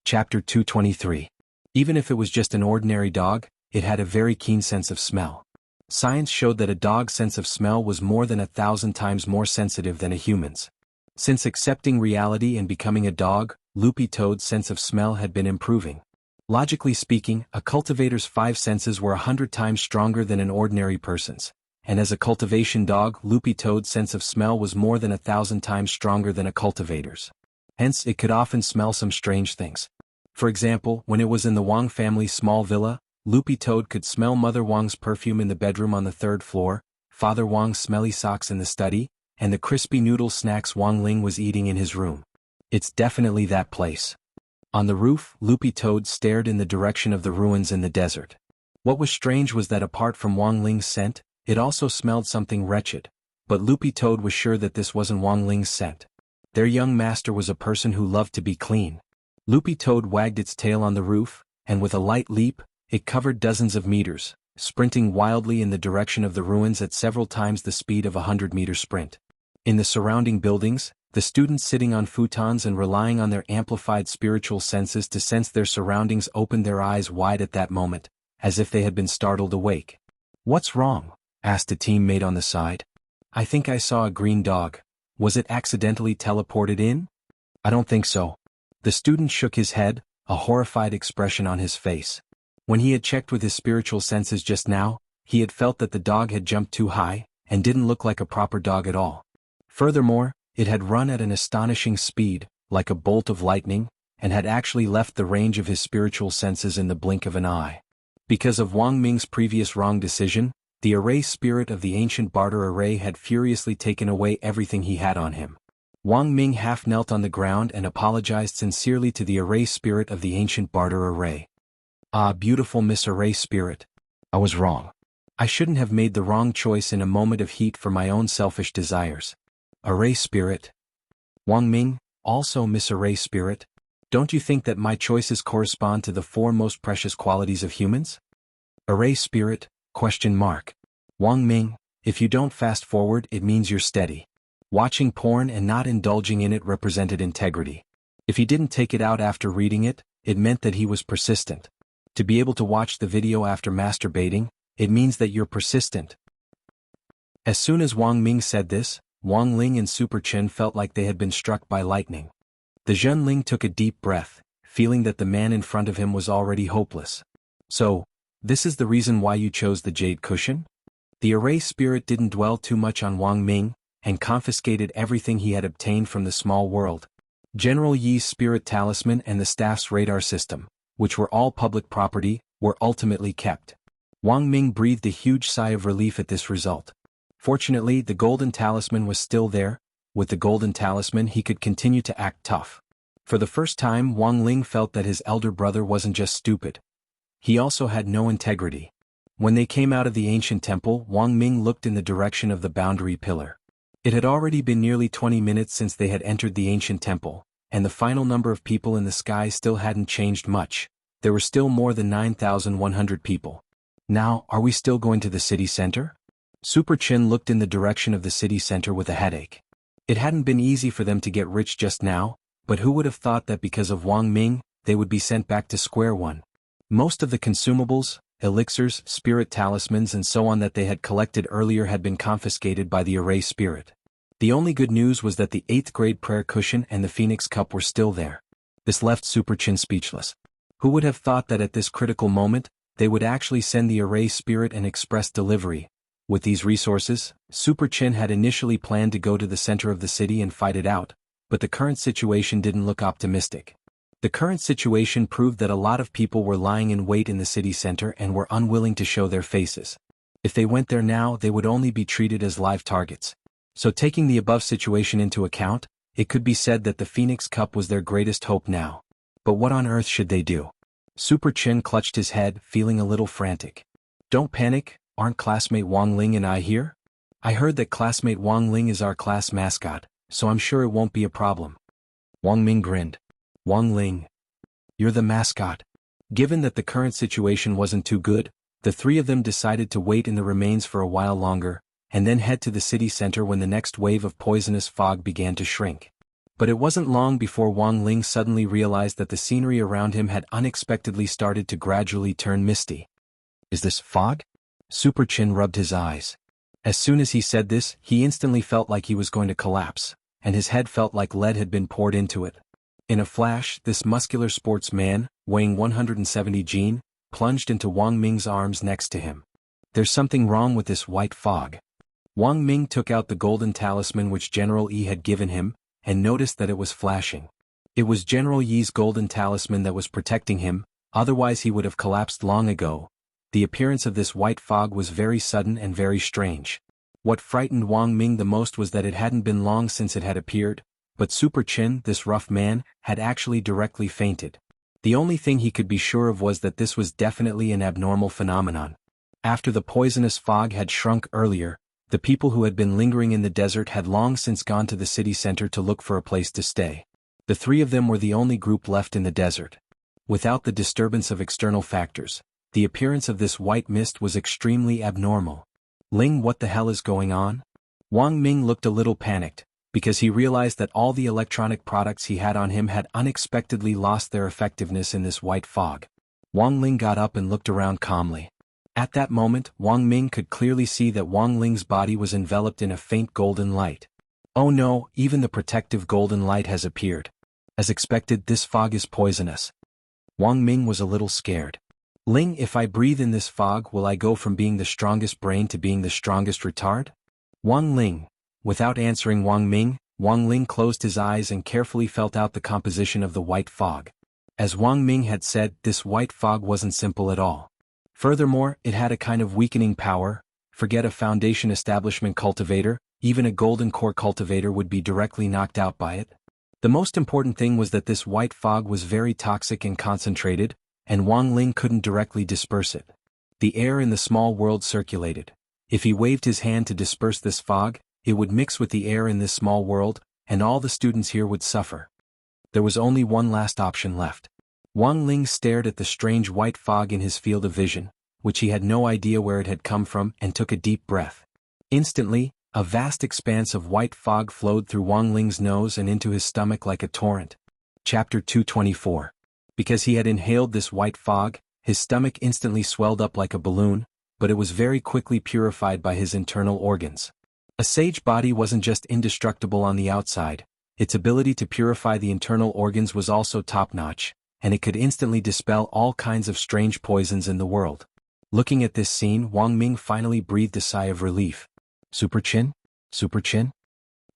Chapter 223. Even if it was just an ordinary dog, it had a very keen sense of smell. Science showed that a dog's sense of smell was more than 1,000 times more sensitive than a human's. Since accepting reality and becoming a dog, Loopy Toad's sense of smell had been improving. Logically speaking, a cultivator's 5 senses were 100 times stronger than an ordinary person's, and as a cultivation dog, Loopy Toad's sense of smell was more than 1,000 times stronger than a cultivator's. Hence, it could often smell some strange things. For example, when it was in the Wang family's small villa, Loopy Toad could smell Mother Wang's perfume in the bedroom on the 3rd floor, Father Wang's smelly socks in the study, and the crispy noodle snacks Wang Ling was eating in his room. It's definitely that place. On the roof, Loopy Toad stared in the direction of the ruins in the desert. What was strange was that apart from Wang Ling's scent, it also smelled something wretched, but Loopy Toad was sure that this wasn't Wang Ling's scent. Their young master was a person who loved to be clean. Loopy Toad wagged its tail on the roof, and with a light leap, it covered dozens of meters, sprinting wildly in the direction of the ruins at several times the speed of a 100-meter sprint. In the surrounding buildings, the students sitting on futons and relying on their amplified spiritual senses to sense their surroundings opened their eyes wide at that moment, as if they had been startled awake. "What's wrong?" asked a teammate on the side. "I think I saw a green dog. Was it accidentally teleported in?" "I don't think so." The student shook his head, a horrified expression on his face. When he had checked with his spiritual senses just now, he had felt that the dog had jumped too high, and didn't look like a proper dog at all. Furthermore, it had run at an astonishing speed, like a bolt of lightning, and had actually left the range of his spiritual senses in the blink of an eye. Because of Wang Ming's previous wrong decision, the array spirit of the ancient barter array had furiously taken away everything he had on him. Wang Ming half knelt on the ground and apologized sincerely to the array spirit of the ancient barter array. "Ah, beautiful Miss Array Spirit. I was wrong. I shouldn't have made the wrong choice in a moment of heat for my own selfish desires." "Array Spirit. Wang Ming, also Miss Array Spirit, don't you think that my choices correspond to the 4 most precious qualities of humans?" "Array Spirit, ? Wang Ming, if you don't fast forward, it means you're steady. Watching porn and not indulging in it represented integrity. If he didn't take it out after reading it, it meant that he was persistent. To be able to watch the video after masturbating, it means that you're persistent." As soon as Wang Ming said this, Wang Ling and Super Chen felt like they had been struck by lightning. The Zhen Ling took a deep breath, feeling that the man in front of him was already hopeless. "So, this is the reason why you chose the jade cushion?" The array spirit didn't dwell too much on Wang Ming, and confiscated everything he had obtained from the small world. General Yi's spirit talisman and the staff's radar system, which were all public property, were ultimately kept. Wang Ming breathed a huge sigh of relief at this result. Fortunately, the golden talisman was still there. With the golden talisman he could continue to act tough. For the first time, Wang Ling felt that his elder brother wasn't just stupid. He also had no integrity. When they came out of the ancient temple, Wang Ming looked in the direction of the boundary pillar. It had already been nearly 20 minutes since they had entered the ancient temple, and the final number of people in the sky still hadn't changed much. There were still more than 9,100 people. "Now, are we still going to the city center?" Super Chen looked in the direction of the city center with a headache. It hadn't been easy for them to get rich just now, but who would have thought that because of Wang Ming, they would be sent back to square one? Most of the consumables, elixirs, spirit talismans and so on that they had collected earlier had been confiscated by the array spirit. The only good news was that the 8th grade prayer cushion and the Phoenix cup were still there. This left Super Chen speechless. Who would have thought that at this critical moment, they would actually send the array spirit an express delivery? With these resources, Super Chen had initially planned to go to the center of the city and fight it out, but the current situation didn't look optimistic. The current situation proved that a lot of people were lying in wait in the city center and were unwilling to show their faces. If they went there now, they would only be treated as live targets. So taking the above situation into account, it could be said that the Phoenix Cup was their greatest hope now. But what on earth should they do? Super Chen clutched his head, feeling a little frantic. "Don't panic, aren't classmate Wang Ling and I here? I heard that classmate Wang Ling is our class mascot, so I'm sure it won't be a problem." Wang Ming grinned. "Wang Ling, you're the mascot." Given that the current situation wasn't too good, the 3 of them decided to wait in the remains for a while longer, and then head to the city center when the next wave of poisonous fog began to shrink. But it wasn't long before Wang Ling suddenly realized that the scenery around him had unexpectedly started to gradually turn misty. "Is this fog?" Super Chin rubbed his eyes. As soon as he said this, he instantly felt like he was going to collapse, and his head felt like lead had been poured into it. In a flash, this muscular sportsman, weighing 170 jin, plunged into Wang Ming's arms next to him. "There's something wrong with this white fog." Wang Ming took out the golden talisman which General Yi had given him, and noticed that it was flashing. It was General Yi's golden talisman that was protecting him, otherwise he would have collapsed long ago. The appearance of this white fog was very sudden and very strange. What frightened Wang Ming the most was that it hadn't been long since it had appeared, but Super Chin, this rough man, had actually directly fainted. The only thing he could be sure of was that this was definitely an abnormal phenomenon. After the poisonous fog had shrunk earlier, the people who had been lingering in the desert had long since gone to the city center to look for a place to stay. The three of them were the only group left in the desert. Without the disturbance of external factors, the appearance of this white mist was extremely abnormal. "Ling, what the hell is going on?" Wang Ming looked a little panicked, because he realized that all the electronic products he had on him had unexpectedly lost their effectiveness in this white fog. Wang Ling got up and looked around calmly. At that moment, Wang Ming could clearly see that Wang Ling's body was enveloped in a faint golden light. "Oh no, even the protective golden light has appeared. As expected, this fog is poisonous." Wang Ming was a little scared. "Ling, if I breathe in this fog, will I go from being the strongest brain to being the strongest retard?" Wang Ling. Without answering Wang Ming, Wang Ling closed his eyes and carefully felt out the composition of the white fog. As Wang Ming had said, this white fog wasn't simple at all. Furthermore, it had a kind of weakening power. Forget a foundation establishment cultivator, even a golden core cultivator would be directly knocked out by it. The most important thing was that this white fog was very toxic and concentrated, and Wang Ling couldn't directly disperse it. The air in the small world circulated. If he waved his hand to disperse this fog, it would mix with the air in this small world, and all the students here would suffer. There was only one last option left. Wang Ling stared at the strange white fog in his field of vision, which he had no idea where it had come from, and took a deep breath. Instantly, a vast expanse of white fog flowed through Wang Ling's nose and into his stomach like a torrent. Chapter 224. Because he had inhaled this white fog, his stomach instantly swelled up like a balloon, but it was very quickly purified by his internal organs. A sage body wasn't just indestructible on the outside, its ability to purify the internal organs was also top-notch, and it could instantly dispel all kinds of strange poisons in the world. Looking at this scene, Wang Ming finally breathed a sigh of relief. "Super Chin? Super Chin?"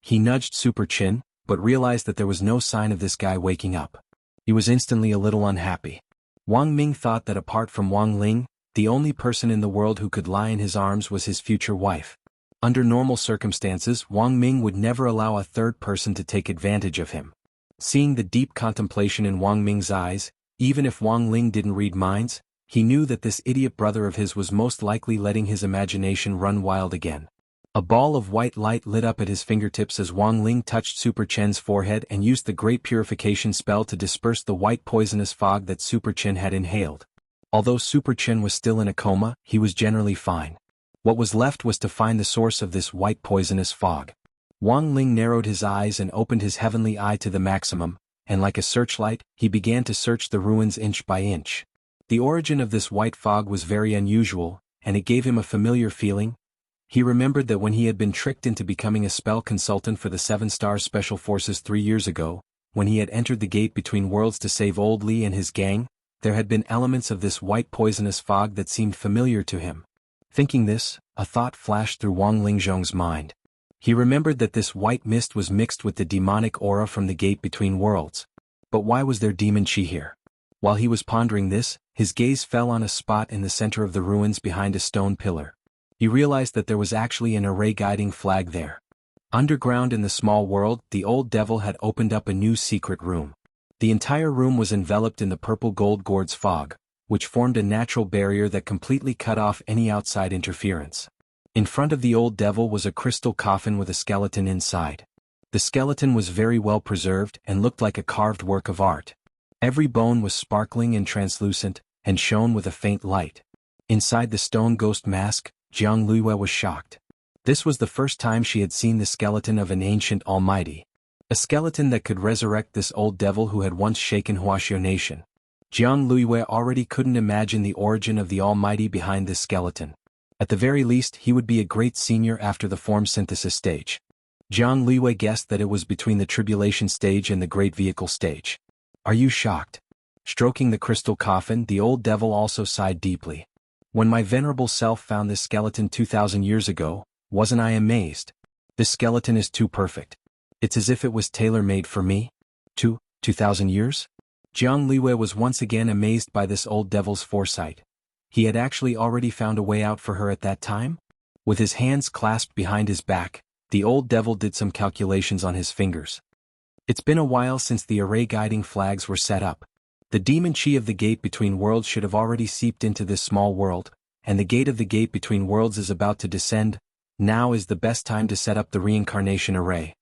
He nudged Super Chin, but realized that there was no sign of this guy waking up. He was instantly a little unhappy. Wang Ming thought that apart from Wang Ling, the only person in the world who could lie in his arms was his future wife. Under normal circumstances, Wang Ming would never allow a third person to take advantage of him. Seeing the deep contemplation in Wang Ming's eyes, even if Wang Ling didn't read minds, he knew that this idiot brother of his was most likely letting his imagination run wild again. A ball of white light lit up at his fingertips as Wang Ling touched Super Chen's forehead and used the great purification spell to disperse the white poisonous fog that Super Chen had inhaled. Although Super Chen was still in a coma, he was generally fine. What was left was to find the source of this white poisonous fog. Wang Ling narrowed his eyes and opened his heavenly eye to the maximum, and like a searchlight, he began to search the ruins inch by inch. The origin of this white fog was very unusual, and it gave him a familiar feeling. He remembered that when he had been tricked into becoming a spell consultant for the 7-Star Special Forces 3 years ago, when he had entered the gate between worlds to save Old Li and his gang, there had been elements of this white poisonous fog that seemed familiar to him. Thinking this, a thought flashed through Wang Lingzhong's mind. He remembered that this white mist was mixed with the demonic aura from the gate between worlds. But why was there demon chi here? While he was pondering this, his gaze fell on a spot in the center of the ruins behind a stone pillar. He realized that there was actually an array guiding flag there. Underground in the small world, the old devil had opened up a new secret room. The entire room was enveloped in the purple gold gourds fog, which formed a natural barrier that completely cut off any outside interference. In front of the old devil was a crystal coffin with a skeleton inside. The skeleton was very well preserved and looked like a carved work of art. Every bone was sparkling and translucent, and shone with a faint light. Inside the stone ghost mask, Jianghu was shocked. This was the first time she had seen the skeleton of an ancient almighty. A skeleton that could resurrect this old devil who had once shaken Huaxiao nation. Jiang Luiyue already couldn't imagine the origin of the Almighty behind this skeleton. At the very least, he would be a great senior after the form synthesis stage. Jiang Luiyue guessed that it was between the tribulation stage and the great vehicle stage. Are you shocked? Stroking the crystal coffin, the old devil also sighed deeply. When my venerable self found this skeleton 2,000 years ago, wasn't I amazed? This skeleton is too perfect. It's as if it was tailor-made for me. 2,000 years? Jiang Luiyue was once again amazed by this old devil's foresight. He had actually already found a way out for her at that time? With his hands clasped behind his back, the old devil did some calculations on his fingers. It's been a while since the array guiding flags were set up. The demon chi of the gate between worlds should have already seeped into this small world, and the gate of the gate between worlds is about to descend. Now is the best time to set up the reincarnation array.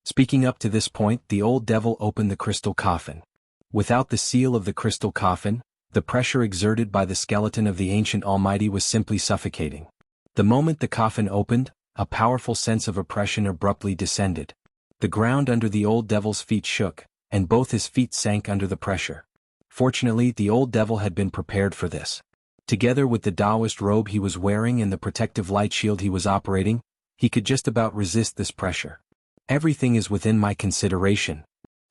Speaking up to this point, the old devil opened the crystal coffin. Without the seal of the crystal coffin, the pressure exerted by the skeleton of the ancient Almighty was simply suffocating. The moment the coffin opened, a powerful sense of oppression abruptly descended. The ground under the old devil's feet shook, and both his feet sank under the pressure. Fortunately, the old devil had been prepared for this. Together with the Taoist robe he was wearing and the protective light shield he was operating, he could just about resist this pressure. Everything is within my consideration.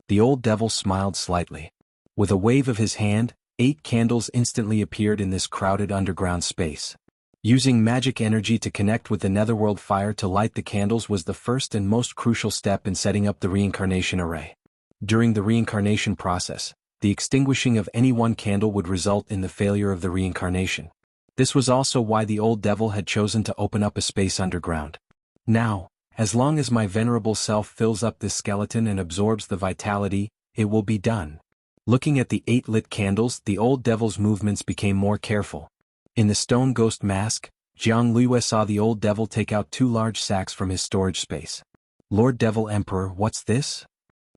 The old devil smiled slightly. With a wave of his hand, 8 candles instantly appeared in this crowded underground space. Using magic energy to connect with the netherworld fire to light the candles was the first and most crucial step in setting up the reincarnation array. During the reincarnation process, the extinguishing of any one candle would result in the failure of the reincarnation. This was also why the old devil had chosen to open up a space underground. Now, as long as my venerable self fills up this skeleton and absorbs the vitality, it will be done. Looking at the 8 lit candles, the old devil's movements became more careful. In the stone ghost mask, Jiang Luiyue saw the old devil take out 2 large sacks from his storage space. Lord Devil Emperor, what's this?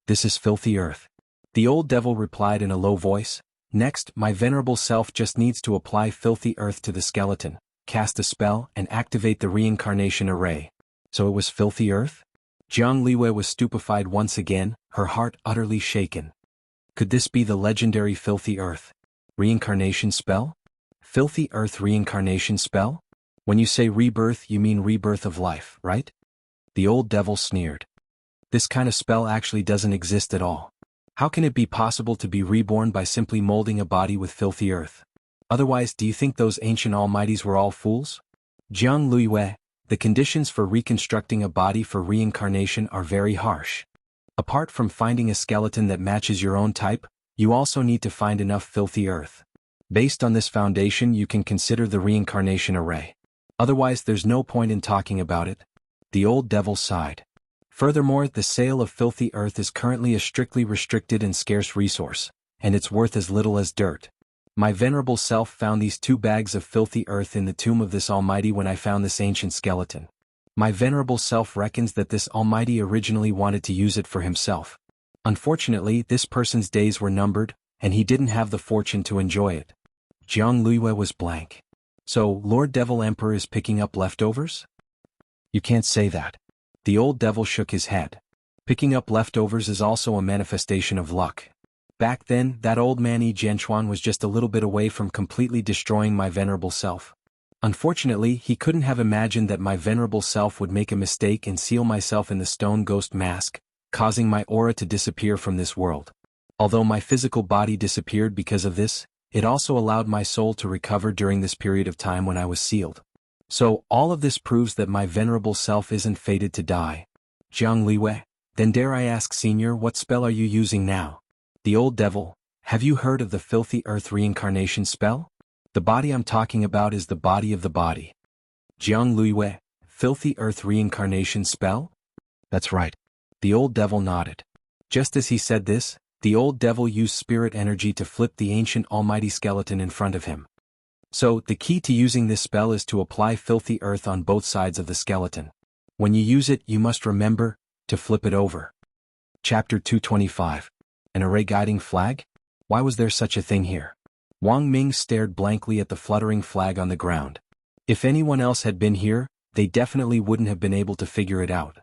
This is filthy earth. The old devil replied in a low voice. Next, my venerable self just needs to apply filthy earth to the skeleton, cast a spell, and activate the reincarnation array. So it was filthy earth? Jiang Luiyue was stupefied once again, her heart utterly shaken. Could this be the legendary filthy earth reincarnation spell? Filthy earth reincarnation spell? When you say rebirth, you mean rebirth of life, right? The old devil sneered. This kind of spell actually doesn't exist at all. How can it be possible to be reborn by simply molding a body with filthy earth? Otherwise, do you think those ancient almighties were all fools? Jiang Luiyue, the conditions for reconstructing a body for reincarnation are very harsh. Apart from finding a skeleton that matches your own type, you also need to find enough filthy earth. Based on this foundation, you can consider the reincarnation array. Otherwise, there's no point in talking about it. The old devil sighed. Furthermore, the sale of filthy earth is currently a strictly restricted and scarce resource, and it's worth as little as dirt. My venerable self found these 2 bags of filthy earth in the tomb of this Almighty when I found this ancient skeleton. My venerable self reckons that this Almighty originally wanted to use it for himself. Unfortunately, this person's days were numbered, and he didn't have the fortune to enjoy it. Jiang Luiyue was blank. So, Lord Devil Emperor is picking up leftovers? You can't say that. The old devil shook his head. Picking up leftovers is also a manifestation of luck. Back then, that old man xuanhuan was just a little bit away from completely destroying my venerable self. Unfortunately, he couldn't have imagined that my venerable self would make a mistake and seal myself in the stone ghost mask, causing my aura to disappear from this world. Although my physical body disappeared because of this, it also allowed my soul to recover during this period of time when I was sealed. So, all of this proves that my venerable self isn't fated to die. Jiang Luiyue, then dare I ask, Senior, what spell are you using now? The old devil, have you heard of the filthy earth reincarnation spell? The body I'm talking about is the body of the body. Jiang Luiyue, filthy earth reincarnation spell? That's right. The old devil nodded. Just as he said this, the old devil used spirit energy to flip the ancient almighty skeleton in front of him. So, the key to using this spell is to apply filthy earth on both sides of the skeleton. When you use it, you must remember to flip it over. Chapter 225. An array guiding flag? Why was there such a thing here? Wang Ming stared blankly at the fluttering flag on the ground. If anyone else had been here, they definitely wouldn't have been able to figure it out.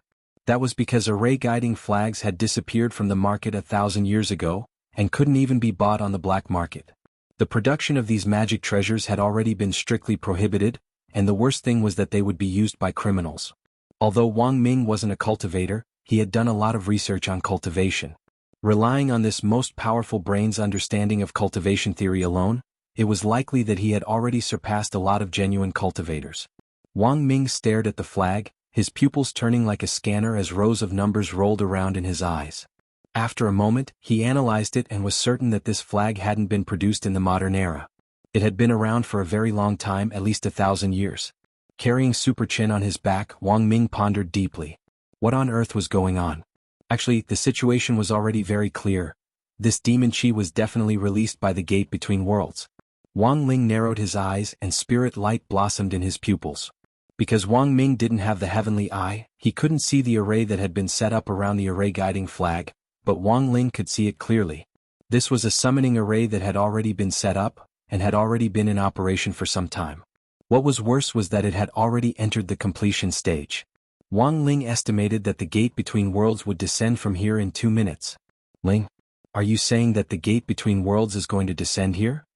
That was because array guiding flags had disappeared from the market 1,000 years ago, and couldn't even be bought on the black market. The production of these magic treasures had already been strictly prohibited, and the worst thing was that they would be used by criminals. Although Wang Ming wasn't a cultivator, he had done a lot of research on cultivation. Relying on this most powerful brain's understanding of cultivation theory alone, it was likely that he had already surpassed a lot of genuine cultivators. Wang Ming stared at the flag, his pupils turning like a scanner as rows of numbers rolled around in his eyes. After a moment, he analyzed it and was certain that this flag hadn't been produced in the modern era. It had been around for a very long time, at least 1,000 years. Carrying Super Chin on his back, Wang Ming pondered deeply. What on earth was going on? Actually, the situation was already very clear. This demon chi was definitely released by the gate between worlds. Wang Ling narrowed his eyes and spirit light blossomed in his pupils. Because Wang Ming didn't have the heavenly eye, he couldn't see the array that had been set up around the array guiding flag, but Wang Ling could see it clearly. This was a summoning array that had already been set up, and had already been in operation for some time. What was worse was that it had already entered the completion stage. Wang Ling estimated that the gate between worlds would descend from here in 2 minutes. Ling, are you saying that the gate between worlds is going to descend here?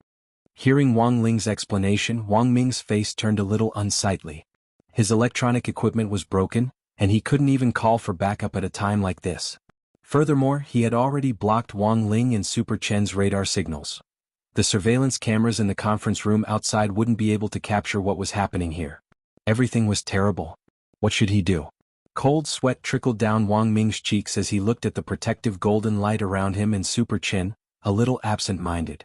Hearing Wang Ling's explanation, Wang Ming's face turned a little unsightly. His electronic equipment was broken, and he couldn't even call for backup at a time like this. Furthermore, he had already blocked Wang Ling and Super Chen's radar signals. The surveillance cameras in the conference room outside wouldn't be able to capture what was happening here. Everything was terrible. What should he do? Cold sweat trickled down Wang Ming's cheeks as he looked at the protective golden light around him and Super Chen, a little absent-minded.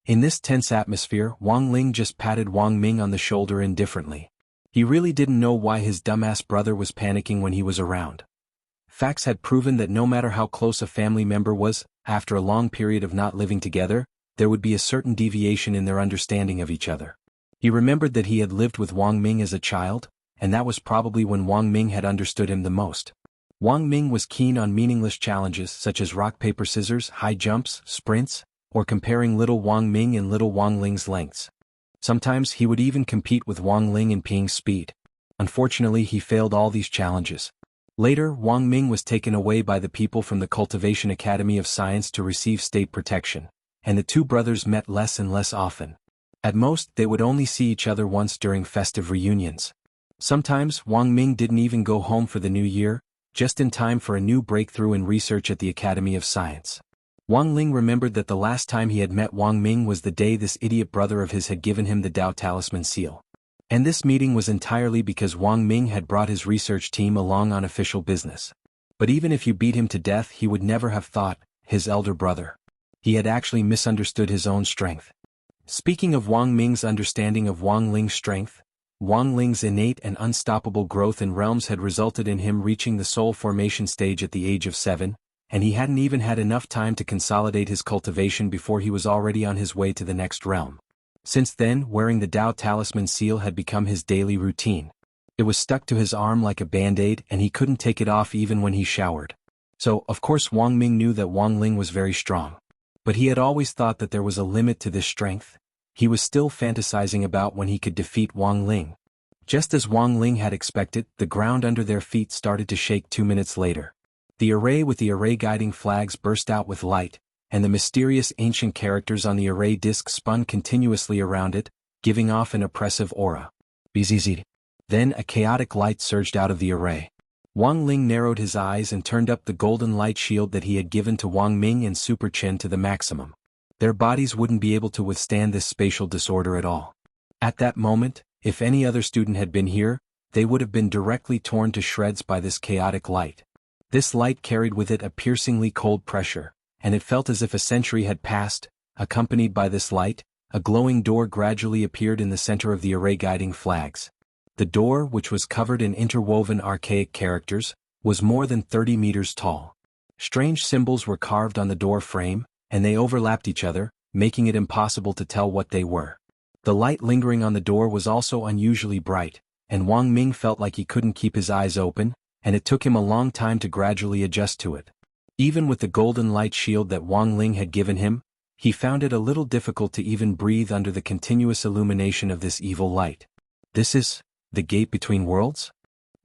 In this tense atmosphere, Wang Ling just patted Wang Ming on the shoulder indifferently. He really didn't know why his dumbass brother was panicking when he was around. Facts had proven that no matter how close a family member was, after a long period of not living together, there would be a certain deviation in their understanding of each other. He remembered that he had lived with Wang Ming as a child, and that was probably when Wang Ming had understood him the most. Wang Ming was keen on meaningless challenges such as rock-paper-scissors, high jumps, sprints, or comparing little Wang Ming and little Wang Ling's lengths. Sometimes he would even compete with Wang Ling in peeing speed. Unfortunately, he failed all these challenges. Later, Wang Ming was taken away by the people from the Cultivation Academy of Science to receive state protection, and the two brothers met less and less often. At most, they would only see each other once during festive reunions. Sometimes, Wang Ming didn't even go home for the new year, just in time for a new breakthrough in research at the Academy of Science. Wang Ling remembered that the last time he had met Wang Ming was the day this idiot brother of his had given him the Dao Talisman seal. And this meeting was entirely because Wang Ming had brought his research team along on official business. But even if you beat him to death, he would never have thought, his elder brother. He had actually misunderstood his own strength. Speaking of Wang Ming's understanding of Wang Ling's strength, Wang Ling's innate and unstoppable growth in realms had resulted in him reaching the soul formation stage at the age of 7, and he hadn't even had enough time to consolidate his cultivation before he was already on his way to the next realm. Since then, wearing the Dao Talisman seal had become his daily routine. It was stuck to his arm like a band-aid and he couldn't take it off even when he showered. So, of course Wang Ming knew that Wang Ling was very strong. But he had always thought that there was a limit to this strength. He was still fantasizing about when he could defeat Wang Ling. Just as Wang Ling had expected, the ground under their feet started to shake 2 minutes later. The array with the array guiding flags burst out with light, and the mysterious ancient characters on the array disc spun continuously around it, giving off an oppressive aura. Bzzz. Then a chaotic light surged out of the array. Wang Ling narrowed his eyes and turned up the golden light shield that he had given to Wang Ming and Super Chen to the maximum. Their bodies wouldn't be able to withstand this spatial disorder at all. At that moment, if any other student had been here, they would have been directly torn to shreds by this chaotic light. This light carried with it a piercingly cold pressure, and it felt as if a century had passed. Accompanied by this light, a glowing door gradually appeared in the center of the array guiding flags. The door, which was covered in interwoven archaic characters, was more than 30 meters tall. Strange symbols were carved on the door frame, and they overlapped each other, making it impossible to tell what they were. The light lingering on the door was also unusually bright, and Wang Ming felt like he couldn't keep his eyes open, and it took him a long time to gradually adjust to it. Even with the golden light shield that Wang Ling had given him, he found it a little difficult to even breathe under the continuous illumination of this evil light. This is the gate between worlds?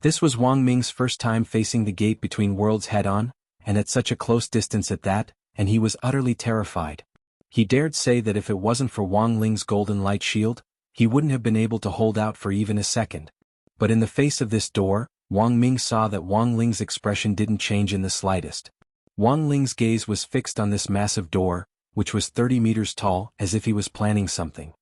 This was Wang Ming's first time facing the gate between worlds head-on, and at such a close distance at that, and he was utterly terrified. He dared say that if it wasn't for Wang Ling's golden light shield, he wouldn't have been able to hold out for even a second. But in the face of this door, Wang Ming saw that Wang Ling's expression didn't change in the slightest. Wang Ling's gaze was fixed on this massive door, which was 30 meters tall, as if he was planning something.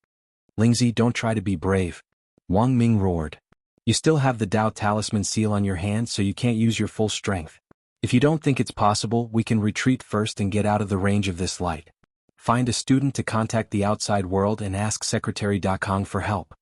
"Lingzi, don't try to be brave," Wang Ming roared. "You still have the Dao Talisman seal on your hand, so you can't use your full strength. If you don't think it's possible, we can retreat first and get out of the range of this light. Find a student to contact the outside world and ask Secretary Da Kong for help."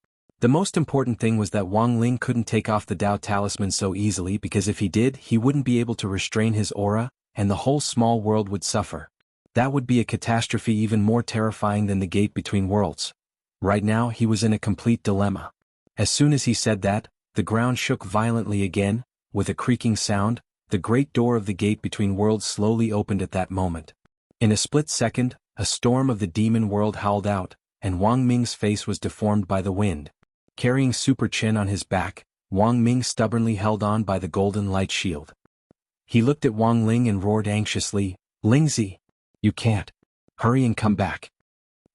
The most important thing was that Wang Ling couldn't take off the Dao Talisman so easily, because if he did, he wouldn't be able to restrain his aura, and the whole small world would suffer. That would be a catastrophe even more terrifying than the gate between worlds. Right now he was in a complete dilemma. As soon as he said that, the ground shook violently again. With a creaking sound, the great door of the gate between worlds slowly opened at that moment. In a split second, a storm of the demon world howled out, and Wang Ming's face was deformed by the wind. Carrying Super Chin on his back, Wang Ming stubbornly held on by the golden light shield. He looked at Wang Ling and roared anxiously, "Lingzi! You can't. Hurry and come back."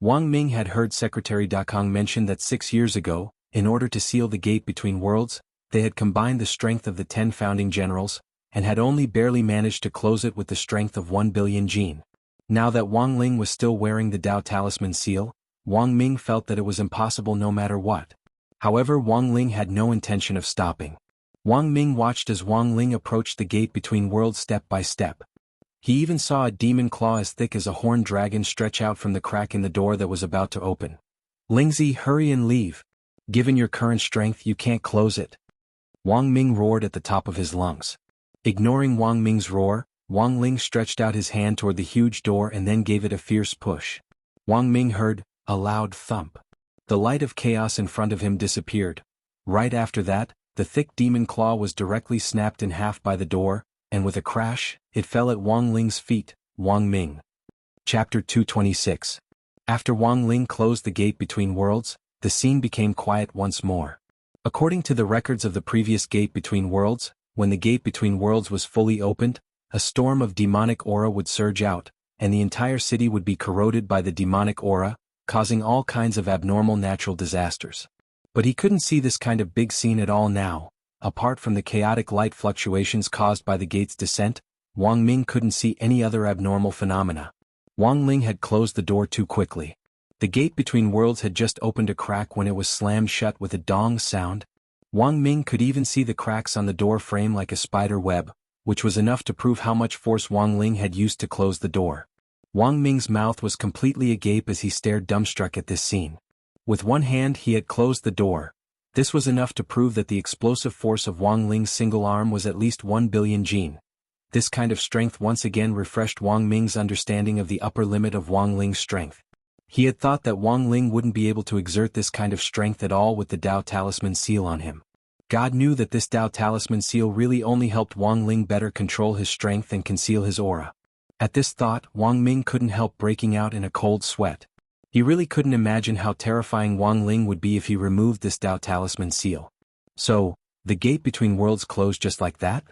Wang Ming had heard Secretary Da Kong mention that 6 years ago, in order to seal the gate between worlds, they had combined the strength of the 10 founding generals, and had only barely managed to close it with the strength of 1 billion jin. Now that Wang Ling was still wearing the Dao Talisman seal, Wang Ming felt that it was impossible no matter what. However, Wang Ling had no intention of stopping. Wang Ming watched as Wang Ling approached the gate between worlds step by step. He even saw a demon claw as thick as a horned dragon stretch out from the crack in the door that was about to open. "Lingzi, hurry and leave. Given your current strength, you can't close it," Wang Ming roared at the top of his lungs. Ignoring Wang Ming's roar, Wang Ling stretched out his hand toward the huge door and then gave it a fierce push. Wang Ming heard a loud thump. The light of chaos in front of him disappeared. Right after that, the thick demon claw was directly snapped in half by the door, and with a crash, it fell at Wang Ling's feet. Wang Ming. Chapter 226. After Wang Ling closed the gate between worlds, the scene became quiet once more. According to the records of the previous gate between worlds, when the gate between worlds was fully opened, a storm of demonic aura would surge out, and the entire city would be corroded by the demonic aura, causing all kinds of abnormal natural disasters. But he couldn't see this kind of big scene at all now. Apart from the chaotic light fluctuations caused by the gate's descent, Wang Ming couldn't see any other abnormal phenomena. Wang Ling had closed the door too quickly. The gate between worlds had just opened a crack when it was slammed shut with a dong sound. Wang Ming could even see the cracks on the door frame like a spider web, which was enough to prove how much force Wang Ling had used to close the door. Wang Ming's mouth was completely agape as he stared dumbstruck at this scene. With one hand he had closed the door. This was enough to prove that the explosive force of Wang Ling's single arm was at least 1 billion jin. This kind of strength once again refreshed Wang Ming's understanding of the upper limit of Wang Ling's strength. He had thought that Wang Ling wouldn't be able to exert this kind of strength at all with the Dao Talisman seal on him. God knew that this Dao Talisman seal really only helped Wang Ling better control his strength and conceal his aura. At this thought, Wang Ming couldn't help breaking out in a cold sweat. He really couldn't imagine how terrifying Wang Ling would be if he removed this Dao Talisman seal. So, the gate between worlds closed just like that?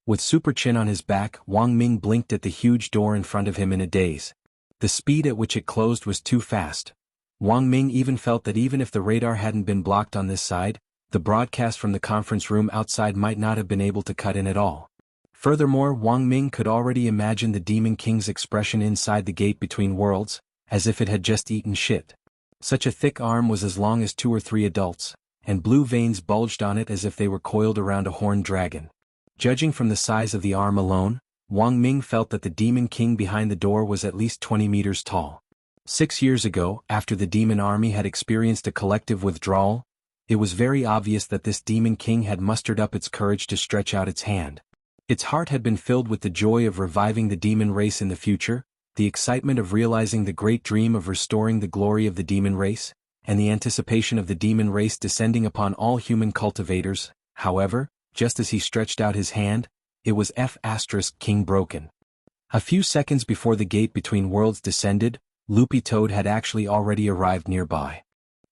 With Super Chin on his back, Wang Ming blinked at the huge door in front of him in a daze. The speed at which it closed was too fast. Wang Ming even felt that even if the radar hadn't been blocked on this side, the broadcast from the conference room outside might not have been able to cut in at all. Furthermore, Wang Ming could already imagine the Demon King's expression inside the gate between worlds, as if it had just eaten shit. Such a thick arm was as long as 2 or 3 adults, and blue veins bulged on it as if they were coiled around a horned dragon. Judging from the size of the arm alone, Wang Ming felt that the Demon King behind the door was at least 20 meters tall. 6 years ago, after the demon army had experienced a collective withdrawal, it was very obvious that this Demon King had mustered up its courage to stretch out its hand. Its heart had been filled with the joy of reviving the demon race in the future, the excitement of realizing the great dream of restoring the glory of the demon race, and the anticipation of the demon race descending upon all human cultivators. However, just as he stretched out his hand, it was King broken. A few seconds before the gate between worlds descended, Loopy Toad had actually already arrived nearby.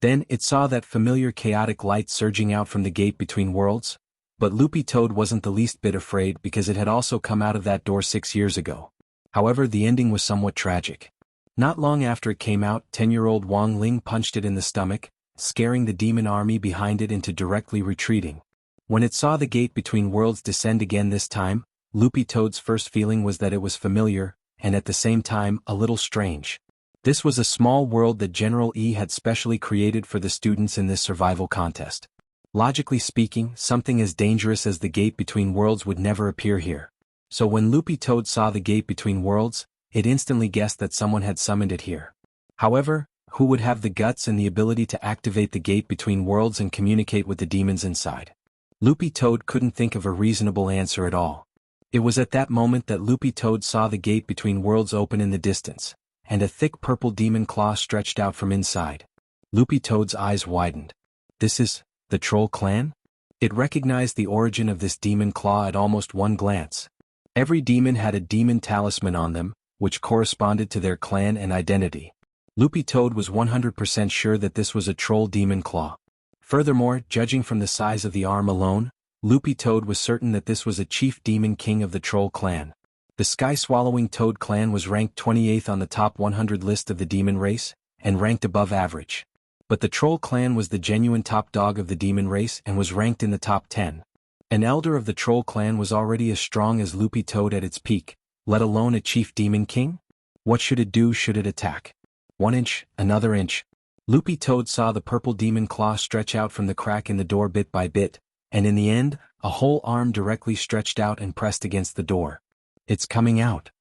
Then it saw that familiar chaotic light surging out from the gate between worlds. But Loopy Toad wasn't the least bit afraid because it had also come out of that door 6 years ago. However, the ending was somewhat tragic. Not long after it came out, 10-year-old Wang Ling punched it in the stomach, scaring the demon army behind it into directly retreating. When it saw the gate between worlds descend again this time, Loopy Toad's first feeling was that it was familiar, and at the same time, a little strange. This was a small world that General E had specially created for the students in this survival contest. Logically speaking, something as dangerous as the gate between worlds would never appear here. So when Loopy Toad saw the gate between worlds, it instantly guessed that someone had summoned it here. However, who would have the guts and the ability to activate the gate between worlds and communicate with the demons inside? Loopy Toad couldn't think of a reasonable answer at all. It was at that moment that Loopy Toad saw the gate between worlds open in the distance, and a thick purple demon claw stretched out from inside. Loopy Toad's eyes widened. This is the Troll Clan? It recognized the origin of this demon claw at almost one glance. Every demon had a demon talisman on them, which corresponded to their clan and identity. Loopy Toad was 100% sure that this was a troll demon claw. Furthermore, judging from the size of the arm alone, Loopy Toad was certain that this was a chief demon king of the Troll Clan. The sky-swallowing Toad clan was ranked 28th on the top 100 list of the demon race, and ranked above average. But the Troll Clan was the genuine top dog of the demon race and was ranked in the top 10. An elder of the Troll Clan was already as strong as Loopy Toad at its peak, let alone a chief demon king? What should it do should it attack? 1 inch, another inch. Loopy Toad saw the purple demon claw stretch out from the crack in the door bit by bit, and in the end, a whole arm directly stretched out and pressed against the door. It's coming out.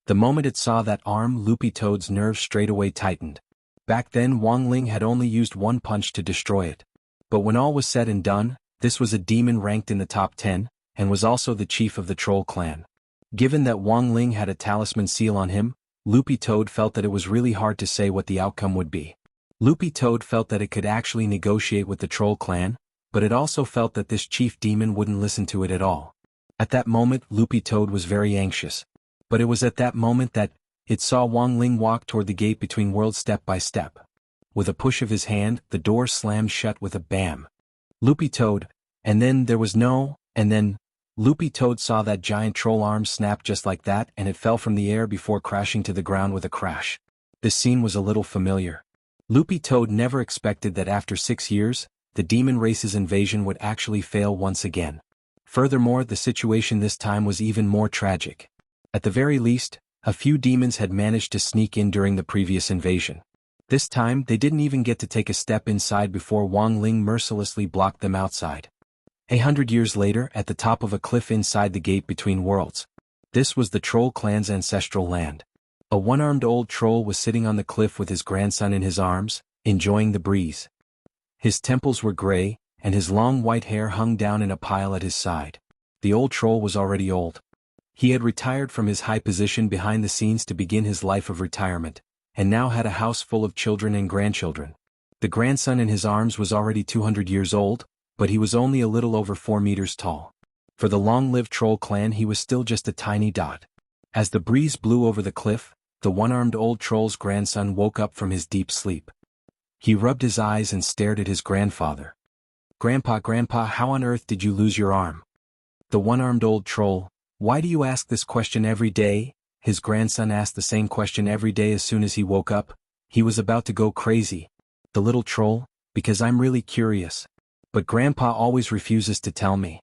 The moment it saw that arm, Loopy Toad's nerves straightaway tightened. Back then Wang Ling had only used one punch to destroy it. But when all was said and done, this was a demon ranked in the top 10, and was also the chief of the Troll Clan. Given that Wang Ling had a talisman seal on him, Loopy Toad felt that it was really hard to say what the outcome would be. Loopy Toad felt that it could actually negotiate with the Troll Clan, but it also felt that this chief demon wouldn't listen to it at all. At that moment, Loopy Toad was very anxious. But it was at that moment that it saw Wang Ling walk toward the gate between worlds step by step. With a push of his hand, the door slammed shut with a bam. Loopy Toad, and then Loopy Toad saw that giant troll arm snap just like that, and it fell from the air before crashing to the ground with a crash. This scene was a little familiar. Loopy Toad never expected that after 6 years, the demon race's invasion would actually fail once again. Furthermore, the situation this time was even more tragic. At the very least, a few demons had managed to sneak in during the previous invasion. This time, they didn't even get to take a step inside before Wang Ling mercilessly blocked them outside. 100 years later, at the top of a cliff inside the gate between worlds. This was the Troll Clan's ancestral land. A one-armed old troll was sitting on the cliff with his grandson in his arms, enjoying the breeze. His temples were gray, and his long white hair hung down in a pile at his side. The old troll was already old. He had retired from his high position behind the scenes to begin his life of retirement, and now had a house full of children and grandchildren. The grandson in his arms was already 200 years old, but he was only a little over 4 meters tall. For the long-lived Troll Clan he was still just a tiny dot. As the breeze blew over the cliff, the one-armed old troll's grandson woke up from his deep sleep. He rubbed his eyes and stared at his grandfather. Grandpa, how on earth did you lose your arm?" The one-armed old troll, "Why do you ask this question every day?" His grandson asked the same question every day as soon as he woke up. He was about to go crazy. The little troll, "Because I'm really curious. But Grandpa always refuses to tell me."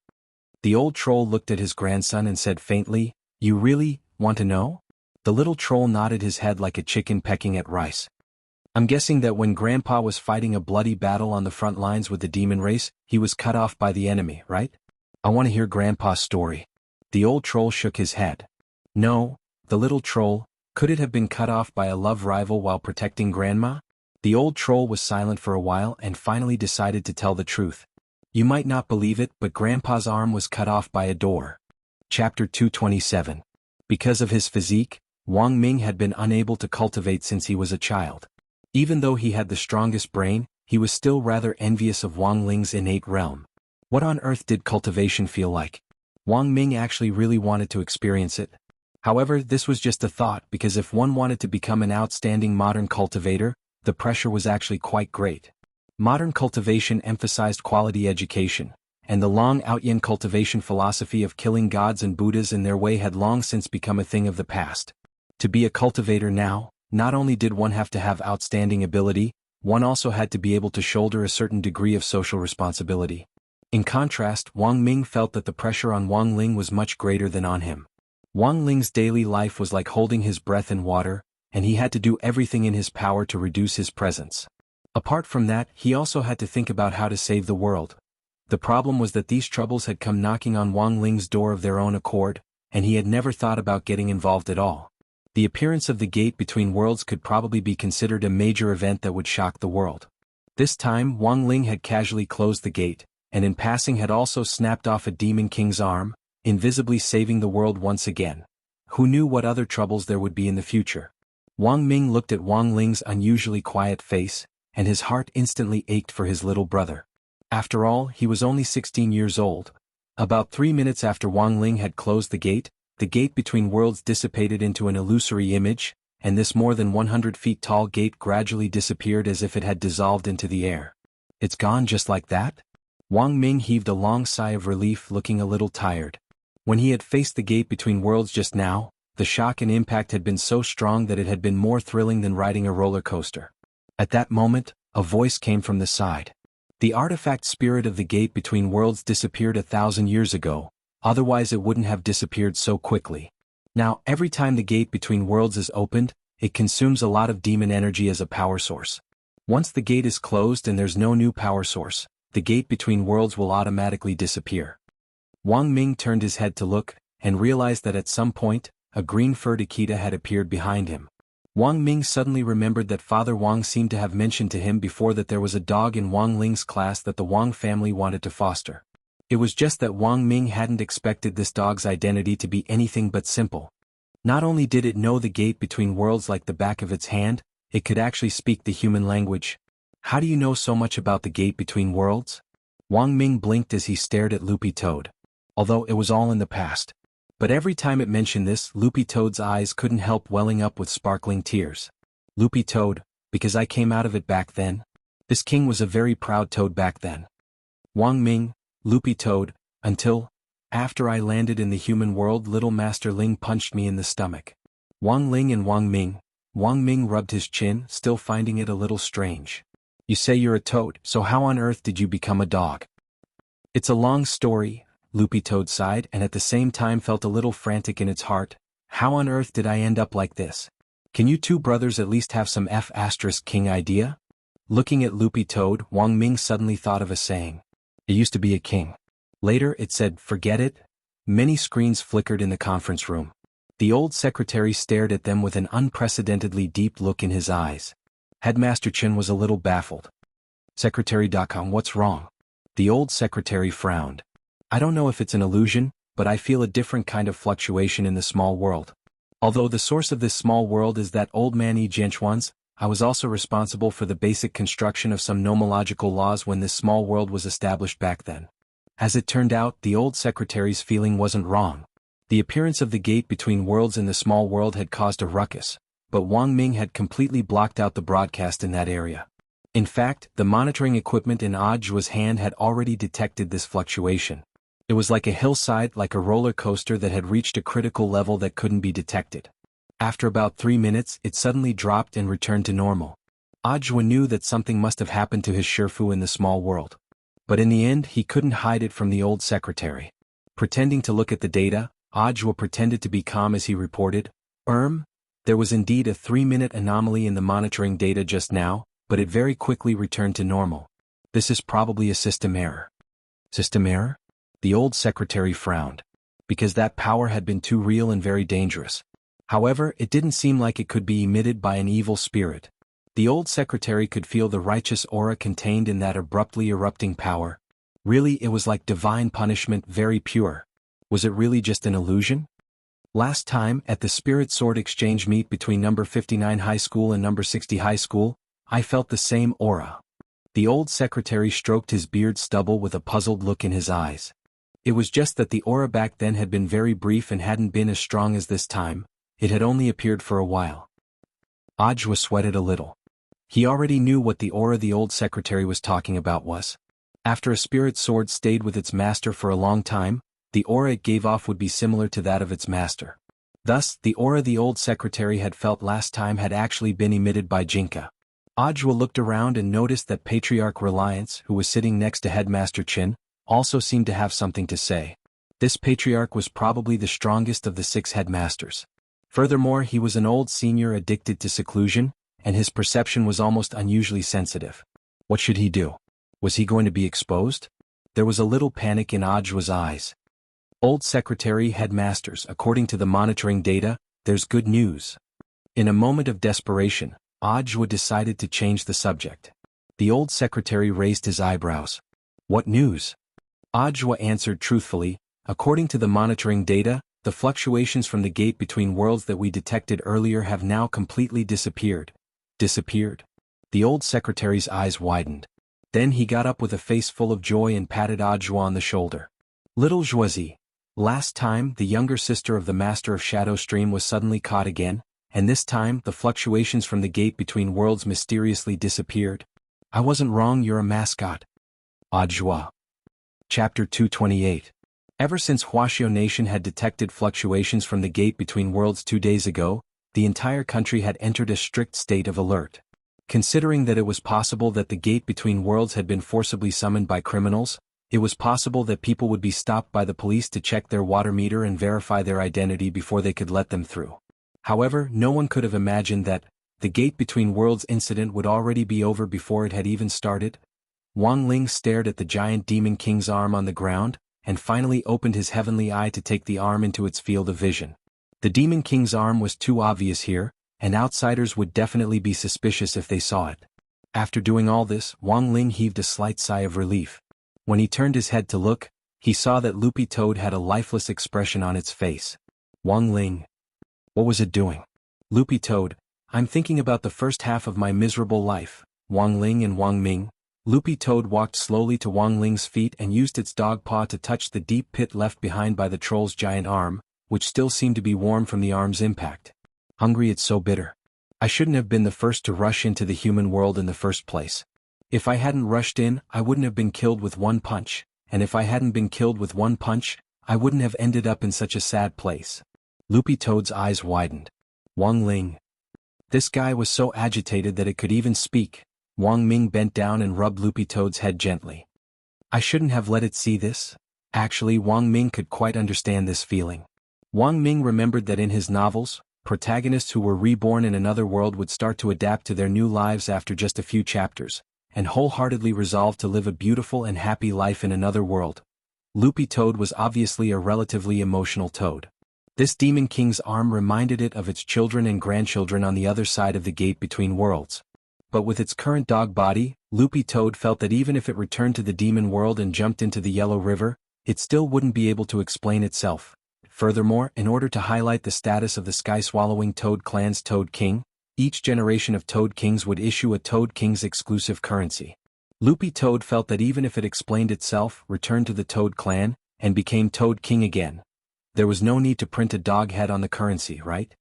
The old troll looked at his grandson and said faintly, "You really want to know?" The little troll nodded his head like a chicken pecking at rice. "I'm guessing that when Grandpa was fighting a bloody battle on the front lines with the demon race, he was cut off by the enemy, right? I want to hear Grandpa's story." The old troll shook his head. "No." The little troll, "Could it have been cut off by a love rival while protecting Grandma?" The old troll was silent for a while and finally decided to tell the truth. "You might not believe it, but Grandpa's arm was cut off by a door." Chapter 227. Because of his physique, Wang Ming had been unable to cultivate since he was a child. Even though he had the strongest brain, he was still rather envious of Wang Ling's innate realm. What on earth did cultivation feel like? Wang Ming actually really wanted to experience it. However, this was just a thought, because if one wanted to become an outstanding modern cultivator, the pressure was actually quite great. Modern cultivation emphasized quality education, and the long Outyan cultivation philosophy of killing gods and Buddhas in their way had long since become a thing of the past. To be a cultivator now, not only did one have to have outstanding ability, one also had to be able to shoulder a certain degree of social responsibility. In contrast, Wang Ming felt that the pressure on Wang Ling was much greater than on him. Wang Ling's daily life was like holding his breath in water, and he had to do everything in his power to reduce his presence. Apart from that, he also had to think about how to save the world. The problem was that these troubles had come knocking on Wang Ling's door of their own accord, and he had never thought about getting involved at all. The appearance of the gate between worlds could probably be considered a major event that would shock the world. This time, Wang Ling had casually closed the gate, and in passing had also snapped off a demon king's arm, invisibly saving the world once again. Who knew what other troubles there would be in the future? Wang Ming looked at Wang Ling's unusually quiet face, and his heart instantly ached for his little brother. After all, he was only 16 years old. About 3 minutes after Wang Ling had closed the gate between worlds dissipated into an illusory image, and this more than 100 feet tall gate gradually disappeared as if it had dissolved into the air. It's gone just like that? Wang Ming heaved a long sigh of relief, looking a little tired. When he had faced the gate between worlds just now, the shock and impact had been so strong that it had been more thrilling than riding a roller coaster. At that moment, a voice came from the side. The artifact spirit of the gate between worlds disappeared 1,000 years ago, otherwise it wouldn't have disappeared so quickly. Now, every time the gate between worlds is opened, it consumes a lot of demon energy as a power source. Once the gate is closed and there's no new power source, the gate between worlds will automatically disappear. Wang Ming turned his head to look, and realized that at some point, a green-furred Akita had appeared behind him. Wang Ming suddenly remembered that Father Wang seemed to have mentioned to him before that there was a dog in Wang Ling's class that the Wang family wanted to foster. It was just that Wang Ming hadn't expected this dog's identity to be anything but simple. Not only did it know the gate between worlds like the back of its hand, it could actually speak the human language. How do you know so much about the gate between worlds? Wang Ming blinked as he stared at Loopy Toad. Although it was all in the past. But every time it mentioned this, Loopy Toad's eyes couldn't help welling up with sparkling tears. Loopy Toad, because I came out of it back then? This king was a very proud toad back then. Wang Ming, Loopy Toad, until, after I landed in the human world, little Master Ling punched me in the stomach. Wang Ling and Wang Ming rubbed his chin, still finding it a little strange. You say you're a toad, so how on earth did you become a dog? It's a long story, Loopy Toad sighed and at the same time felt a little frantic in its heart. How on earth did I end up like this? Can you two brothers at least have some king idea? Looking at Loopy Toad, Wang Ming suddenly thought of a saying. It used to be a king. Later it said, forget it. Many screens flickered in the conference room. The old secretary stared at them with an unprecedentedly deep look in his eyes. Headmaster Chen was a little baffled. Secretary.com, what's wrong? The old secretary frowned. I don't know if it's an illusion, but I feel a different kind of fluctuation in the small world. Although the source of this small world is that old man xianxuan's, I was also responsible for the basic construction of some nomological laws when this small world was established back then. As it turned out, the old secretary's feeling wasn't wrong. The appearance of the gate between worlds in the small world had caused a ruckus, but Wang Ming had completely blocked out the broadcast in that area. In fact, the monitoring equipment in Audiobook's hand had already detected this fluctuation. It was like a hillside, like a roller coaster that had reached a critical level that couldn't be detected. After about 3 minutes, it suddenly dropped and returned to normal. Audiobook knew that something must have happened to his Shifu in the small world. But in the end, he couldn't hide it from the old secretary. Pretending to look at the data, Audiobook pretended to be calm as he reported, there was indeed a 3-minute anomaly in the monitoring data just now, but it very quickly returned to normal. This is probably a system error. System error? The old secretary frowned. Because that power had been too real and very dangerous. However, it didn't seem like it could be emitted by an evil spirit. The old secretary could feel the righteous aura contained in that abruptly erupting power. Really, it was like divine punishment, very pure. Was it really just an illusion? Last time, at the Spirit Sword exchange meet between number 59 High School and number 60 High School, I felt the same aura. The old secretary stroked his beard stubble with a puzzled look in his eyes. It was just that the aura back then had been very brief and hadn't been as strong as this time. It had only appeared for a while. Audiobook sweated a little. He already knew what the aura the old secretary was talking about was. After a spirit sword stayed with its master for a long time, the aura it gave off would be similar to that of its master. Thus, the aura the old secretary had felt last time had actually been emitted by Jinka. Ajwa looked around and noticed that Patriarch Reliance, who was sitting next to Headmaster Chin, also seemed to have something to say. This patriarch was probably the strongest of the 6 headmasters. Furthermore, he was an old senior addicted to seclusion, and his perception was almost unusually sensitive. What should he do? Was he going to be exposed? There was a little panic in Ajwa's eyes. Old secretary headmasters, according to the monitoring data, there's good news. In a moment of desperation, Ajwa decided to change the subject. The old secretary raised his eyebrows. What news? Ajwa answered truthfully, according to the monitoring data, the fluctuations from the gate between worlds that we detected earlier have now completely disappeared. Disappeared? The old secretary's eyes widened. Then he got up with a face full of joy and patted Ajwa on the shoulder. Little Joisy. Last time, the younger sister of the Master of Shadow Stream was suddenly caught again, and this time, the fluctuations from the gate between worlds mysteriously disappeared. I wasn't wrong, you're a mascot. Ajwa. Chapter 228. Ever since Huaxiao Nation had detected fluctuations from the gate between worlds 2 days ago, the entire country had entered a strict state of alert. Considering that it was possible that the gate between worlds had been forcibly summoned by criminals, it was possible that people would be stopped by the police to check their water meter and verify their identity before they could let them through. However, no one could have imagined that the gate between worlds incident would already be over before it had even started. Wang Ling stared at the giant demon king's arm on the ground, and finally opened his heavenly eye to take the arm into its field of vision. The demon king's arm was too obvious here, and outsiders would definitely be suspicious if they saw it. After doing all this, Wang Ling heaved a slight sigh of relief. When he turned his head to look, he saw that Loopy Toad had a lifeless expression on its face. Wang Ling. What was it doing? Loopy Toad, I'm thinking about the first half of my miserable life. Wang Ling and Wang Ming. Loopy Toad walked slowly to Wang Ling's feet and used its dog paw to touch the deep pit left behind by the troll's giant arm, which still seemed to be warm from the arm's impact. Hungry, it's so bitter. I shouldn't have been the first to rush into the human world in the first place. If I hadn't rushed in, I wouldn't have been killed with one punch, and if I hadn't been killed with one punch, I wouldn't have ended up in such a sad place. Loopy Toad's eyes widened. Wang Ling. This guy was so agitated that it could even speak. Wang Ming bent down and rubbed Loopy Toad's head gently. I shouldn't have let it see this. Actually, Wang Ming could quite understand this feeling. Wang Ming remembered that in his novels, protagonists who were reborn in another world would start to adapt to their new lives after just a few chapters, and wholeheartedly resolved to live a beautiful and happy life in another world. Loopy Toad was obviously a relatively emotional toad. This demon king's arm reminded it of its children and grandchildren on the other side of the gate between worlds. But with its current dog body, Loopy Toad felt that even if it returned to the demon world and jumped into the Yellow River, it still wouldn't be able to explain itself. Furthermore, in order to highlight the status of the sky-swallowing Toad clan's Toad King, each generation of Toad Kings would issue a Toad King's exclusive currency. Loopy Toad felt that even if it explained itself, returned to the Toad clan, and became Toad King again, there was no need to print a dog head on the currency, right?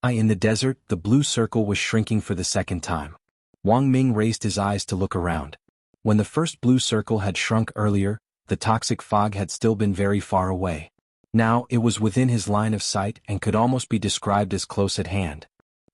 In the desert, the blue circle was shrinking for the second time. Wang Ming raised his eyes to look around. When the first blue circle had shrunk earlier, the toxic fog had still been very far away. Now, it was within his line of sight and could almost be described as close at hand.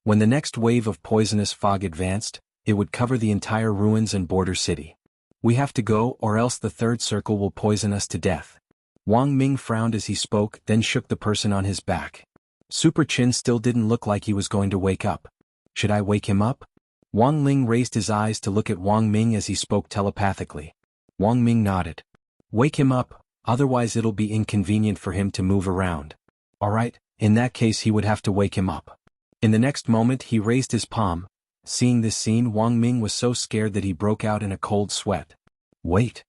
When the next wave of poisonous fog advanced, it would cover the entire ruins and border city. We have to go, or else the third circle will poison us to death. Wang Ming frowned as he spoke, then shook the person on his back. Super Chin still didn't look like he was going to wake up. Should I wake him up? Wang Ling raised his eyes to look at Wang Ming as he spoke telepathically. Wang Ming nodded. Wake him up, otherwise it'll be inconvenient for him to move around. Alright, in that case he would have to wake him up. In the next moment he raised his palm. Seeing this scene, Wang Ming was so scared that he broke out in a cold sweat. Wait.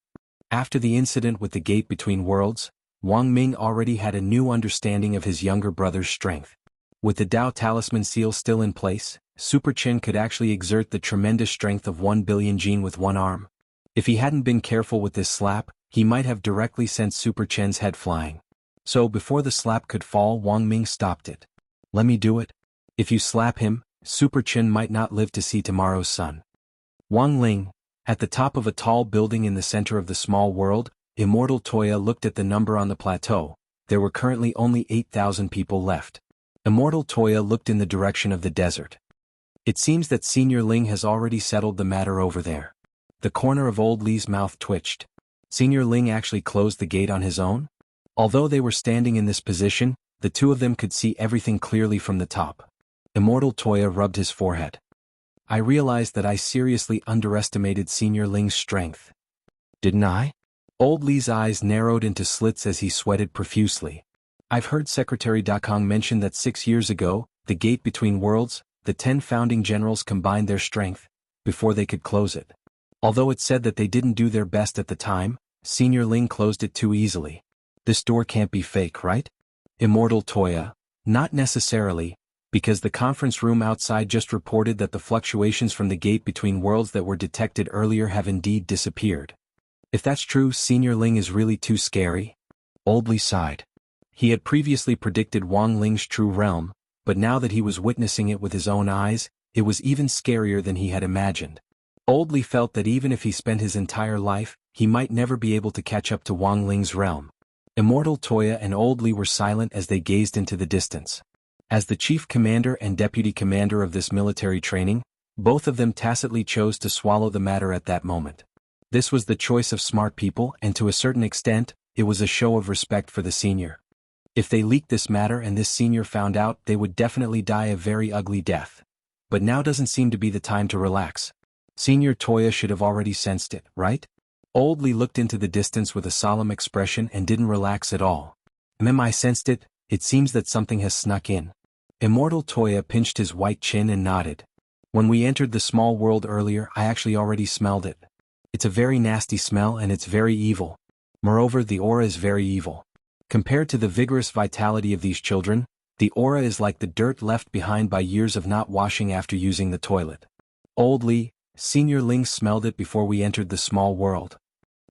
After the incident with the gate between worlds, Wang Ming already had a new understanding of his younger brother's strength. With the Dao Talisman seal still in place, Super Chin could actually exert the tremendous strength of 1 billion Jin with one arm. If he hadn't been careful with this slap, he might have directly sent Super Chen's head flying. So before the slap could fall, Wang Ming stopped it. Let me do it. If you slap him, Super Chin might not live to see tomorrow's sun. Wang Ling. At the top of a tall building in the center of the small world, Immortal Toya looked at the number on the plateau. There were currently only 8,000 people left. Immortal Toya looked in the direction of the desert. It seems that Senior Ling has already settled the matter over there. The corner of Old Li's mouth twitched. Senior Ling actually closed the gate on his own? Although they were standing in this position, the two of them could see everything clearly from the top. Immortal Toya rubbed his forehead. I realized that I seriously underestimated Senior Ling's strength. Didn't I? Old Li's eyes narrowed into slits as he sweated profusely. I've heard Secretary Dakong mention that 6 years ago, the gate between worlds, the 10 founding generals combined their strength, before they could close it. Although it said that they didn't do their best at the time, Senior Ling closed it too easily. This door can't be fake, right? Immortal Toya, not necessarily, because the conference room outside just reported that the fluctuations from the gate between worlds that were detected earlier have indeed disappeared. If that's true, Senior Ling is really too scary. Old Li sighed. He had previously predicted Wang Ling's true realm, but now that he was witnessing it with his own eyes, it was even scarier than he had imagined. Old Li felt that even if he spent his entire life, he might never be able to catch up to Wang Ling's realm. Immortal Toya and Old Li were silent as they gazed into the distance. As the chief commander and deputy commander of this military training, both of them tacitly chose to swallow the matter at that moment. This was the choice of smart people, and to a certain extent, it was a show of respect for the senior. If they leaked this matter and this senior found out, they would definitely die a very ugly death. But now doesn't seem to be the time to relax. Senior Toya should have already sensed it, right? Old Li looked into the distance with a solemn expression and didn't relax at all. I sensed it. It seems that something has snuck in. Immortal Toya pinched his white chin and nodded. When we entered the small world earlier, I actually already smelled it. It's a very nasty smell and it's very evil. Moreover, the aura is very evil. Compared to the vigorous vitality of these children, the aura is like the dirt left behind by years of not washing after using the toilet. Old Li, Senior Ling smelled it before we entered the small world.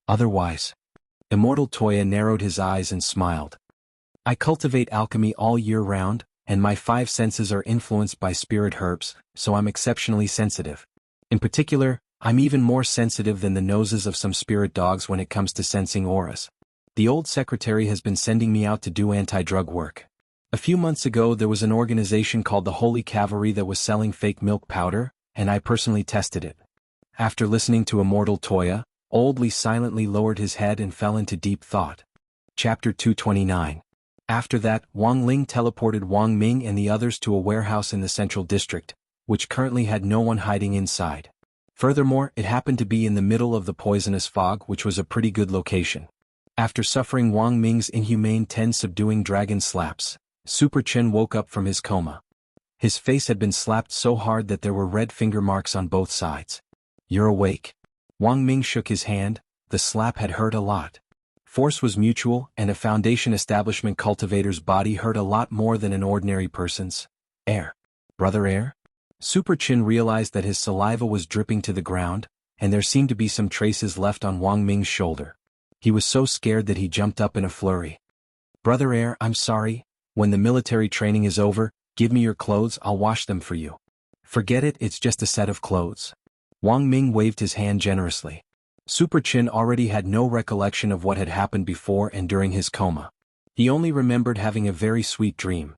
Otherwise. Immortal Toya narrowed his eyes and smiled. I cultivate alchemy all year round, and my 5 senses are influenced by spirit herbs, so I'm exceptionally sensitive. In particular, I'm even more sensitive than the noses of some spirit dogs when it comes to sensing auras. The old secretary has been sending me out to do anti-drug work. A few months ago there was an organization called the Holy Cavalry that was selling fake milk powder, and I personally tested it. After listening to Immortal Toya, Old Li silently lowered his head and fell into deep thought. Chapter 229. After that, Wang Ling teleported Wang Ming and the others to a warehouse in the central district, which currently had no one hiding inside. Furthermore, it happened to be in the middle of the poisonous fog, which was a pretty good location. After suffering Wang Ming's inhumane 10 subduing dragon slaps, Super Chen woke up from his coma. His face had been slapped so hard that there were red finger marks on both sides. You're awake. Wang Ming shook his hand. The slap had hurt a lot. Force was mutual, and a Foundation establishment cultivator's body hurt a lot more than an ordinary person's. Air. Brother Air? Super Chin realized that his saliva was dripping to the ground, and there seemed to be some traces left on Wang Ming's shoulder. He was so scared that he jumped up in a flurry. Brother Air, I'm sorry. When the military training is over, give me your clothes, I'll wash them for you. Forget it, it's just a set of clothes. Wang Ming waved his hand generously. Super Chin already had no recollection of what had happened before and during his coma. He only remembered having a very sweet dream.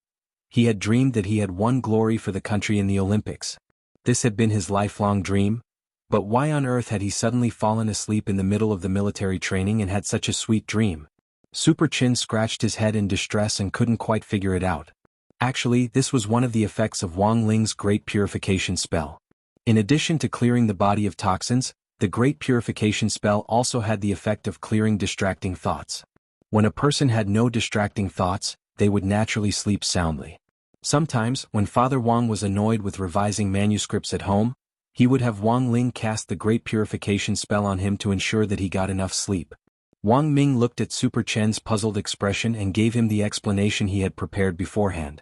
He had dreamed that he had won glory for the country in the Olympics. This had been his lifelong dream, but why on earth had he suddenly fallen asleep in the middle of the military training and had such a sweet dream? Super Chin scratched his head in distress and couldn't quite figure it out. Actually, this was one of the effects of Wang Ling's Great Purification spell. In addition to clearing the body of toxins, the Great Purification spell also had the effect of clearing distracting thoughts. When a person had no distracting thoughts, they would naturally sleep soundly. Sometimes, when Father Wang was annoyed with revising manuscripts at home, he would have Wang Ling cast the Great Purification spell on him to ensure that he got enough sleep. Wang Ming looked at Super Chen's puzzled expression and gave him the explanation he had prepared beforehand.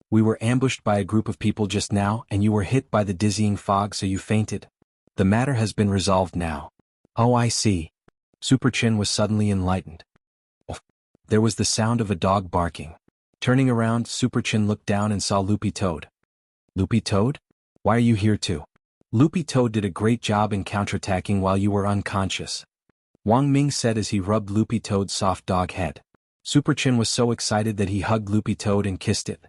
We were ambushed by a group of people just now and you were hit by the dizzying fog so you fainted. The matter has been resolved now. Oh, I see. Super Chen was suddenly enlightened. There was the sound of a dog barking. Turning around, Super Chen looked down and saw Loopy Toad. Loopy Toad? Why are you here too? Loopy Toad did a great job in counterattacking while you were unconscious, Wang Ming said as he rubbed Loopy Toad's soft dog head. Super Chin was so excited that he hugged Loopy Toad and kissed it.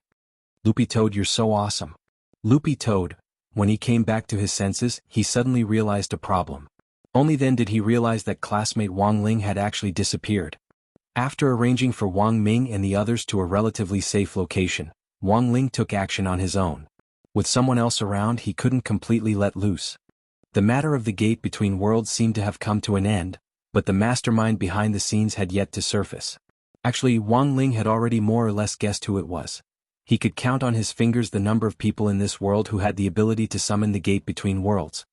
Loopy Toad, you're so awesome. Loopy Toad, when he came back to his senses, he suddenly realized a problem. Only then did he realize that classmate Wang Ling had actually disappeared. After arranging for Wang Ming and the others to a relatively safe location, Wang Ling took action on his own. With someone else around, he couldn't completely let loose. The matter of the gate between worlds seemed to have come to an end, but the mastermind behind the scenes had yet to surface. Actually, Wang Ling had already more or less guessed who it was. He could count on his fingers the number of people in this world who had the ability to summon the gate between worlds.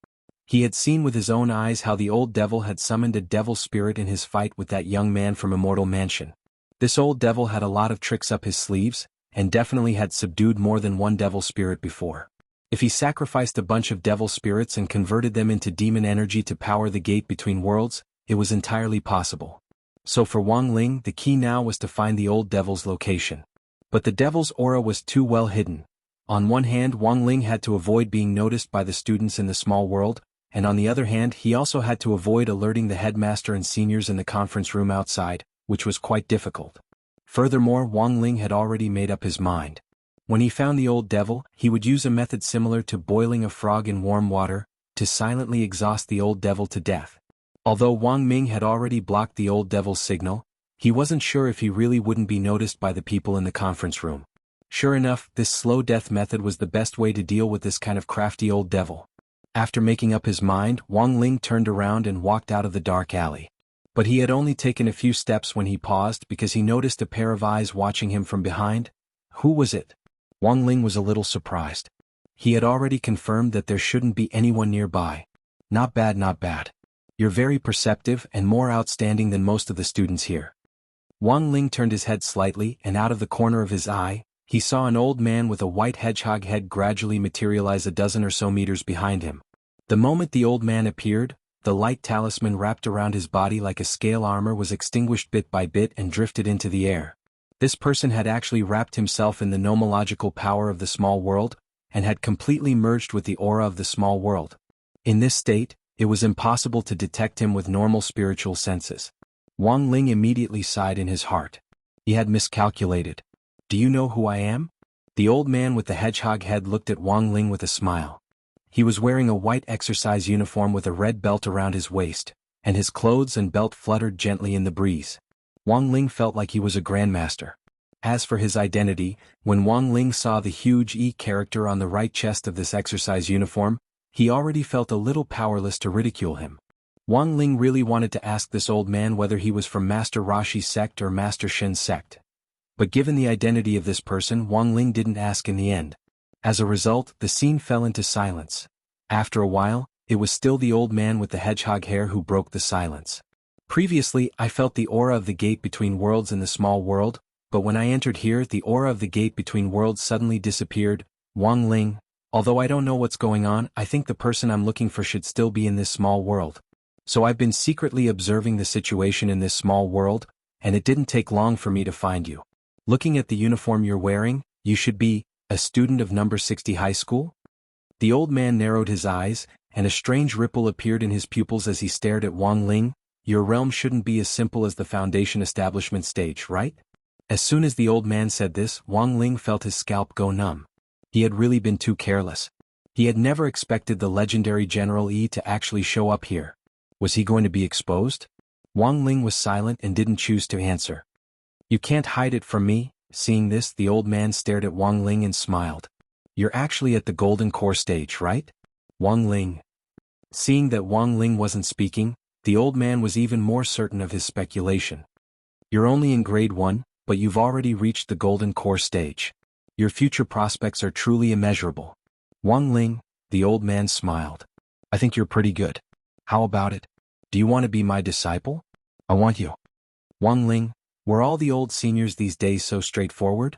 He had seen with his own eyes how the old devil had summoned a devil spirit in his fight with that young man from Immortal Mansion. This old devil had a lot of tricks up his sleeves, and definitely had subdued more than one devil spirit before. If he sacrificed a bunch of devil spirits and converted them into demon energy to power the gate between worlds, it was entirely possible. So for Wang Ling, the key now was to find the old devil's location. But the devil's aura was too well hidden. On one hand, Wang Ling had to avoid being noticed by the students in the small world, and on the other hand, he also had to avoid alerting the headmaster and seniors in the conference room outside, which was quite difficult. Furthermore, Wang Ling had already made up his mind. When he found the old devil, he would use a method similar to boiling a frog in warm water, to silently exhaust the old devil to death. Although Wang Ming had already blocked the old devil's signal, he wasn't sure if he really wouldn't be noticed by the people in the conference room. Sure enough, this slow death method was the best way to deal with this kind of crafty old devil. After making up his mind, Wang Ling turned around and walked out of the dark alley. But he had only taken a few steps when he paused because he noticed a pair of eyes watching him from behind. Who was it? Wang Ling was a little surprised. He had already confirmed that there shouldn't be anyone nearby. Not bad, not bad. You're very perceptive and more outstanding than most of the students here. Wang Ling turned his head slightly, and out of the corner of his eye, he saw an old man with a white hedgehog head gradually materialize a dozen or so meters behind him. The moment the old man appeared, the light talisman wrapped around his body like a scale armor was extinguished bit by bit and drifted into the air. This person had actually wrapped himself in the nomological power of the small world, and had completely merged with the aura of the small world. In this state, it was impossible to detect him with normal spiritual senses. Wang Ling immediately sighed in his heart. He had miscalculated. Do you know who I am? The old man with the hedgehog head looked at Wang Ling with a smile. He was wearing a white exercise uniform with a red belt around his waist, and his clothes and belt fluttered gently in the breeze. Wang Ling felt like he was a grandmaster. As for his identity, when Wang Ling saw the huge E character on the right chest of this exercise uniform, he already felt a little powerless to ridicule him. Wang Ling really wanted to ask this old man whether he was from Master Rashi's sect or Master Shin's sect. But given the identity of this person, Wang Ling didn't ask in the end. As a result, the scene fell into silence. After a while, it was still the old man with the hedgehog hair who broke the silence. Previously, I felt the aura of the gate between worlds in the small world, but when I entered here, the aura of the gate between worlds suddenly disappeared. Wang Ling, although I don't know what's going on, I think the person I'm looking for should still be in this small world. So I've been secretly observing the situation in this small world, and it didn't take long for me to find you. Looking at the uniform you're wearing, you should be a student of number 60 high school? The old man narrowed his eyes, and a strange ripple appeared in his pupils as he stared at Wang Ling. Your realm shouldn't be as simple as the foundation establishment stage, right? As soon as the old man said this, Wang Ling felt his scalp go numb. He had really been too careless. He had never expected the legendary General Yi to actually show up here. Was he going to be exposed? Wang Ling was silent and didn't choose to answer. You can't hide it from me. Seeing this, the old man stared at Wang Ling and smiled. You're actually at the golden core stage, right? Wang Ling. Seeing that Wang Ling wasn't speaking, the old man was even more certain of his speculation. You're only in grade 1, but you've already reached the golden core stage. Your future prospects are truly immeasurable. Wang Ling, the old man smiled. I think you're pretty good. How about it? Do you want to be my disciple? I want you. Wang Ling, were all the old seniors these days so straightforward?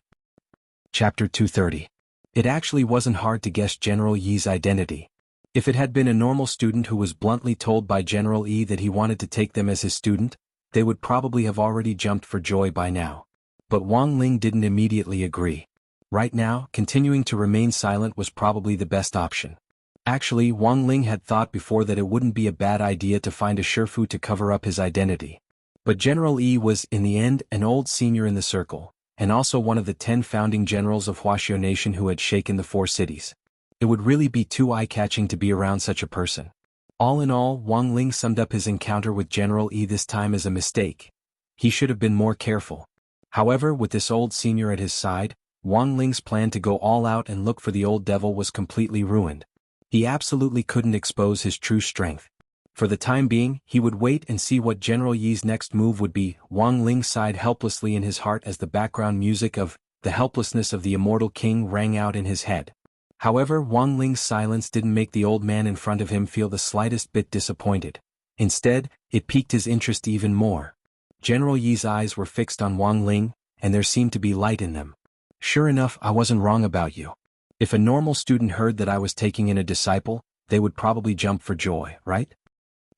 Chapter 230. It actually wasn't hard to guess General Yi's identity. If it had been a normal student who was bluntly told by General Yi that he wanted to take them as his student, they would probably have already jumped for joy by now. But Wang Ling didn't immediately agree. Right now, continuing to remain silent was probably the best option. Actually, Wang Ling had thought before that it wouldn't be a bad idea to find a Shifu to cover up his identity. But General Yi was, in the end, an old senior in the circle, and also one of the 10 founding generals of Huaxiao Nation who had shaken the 4 cities. It would really be too eye-catching to be around such a person. All in all, Wang Ling summed up his encounter with General Yi this time as a mistake. He should have been more careful. However, with this old senior at his side, Wang Ling's plan to go all out and look for the old devil was completely ruined. He absolutely couldn't expose his true strength. For the time being, he would wait and see what General Yi's next move would be. Wang Ling sighed helplessly in his heart as the background music of The Helplessness of the Immortal King rang out in his head. However, Wang Ling's silence didn't make the old man in front of him feel the slightest bit disappointed. Instead, it piqued his interest even more. General Yi's eyes were fixed on Wang Ling, and there seemed to be light in them. Sure enough, I wasn't wrong about you. If a normal student heard that I was taking in a disciple, they would probably jump for joy, right?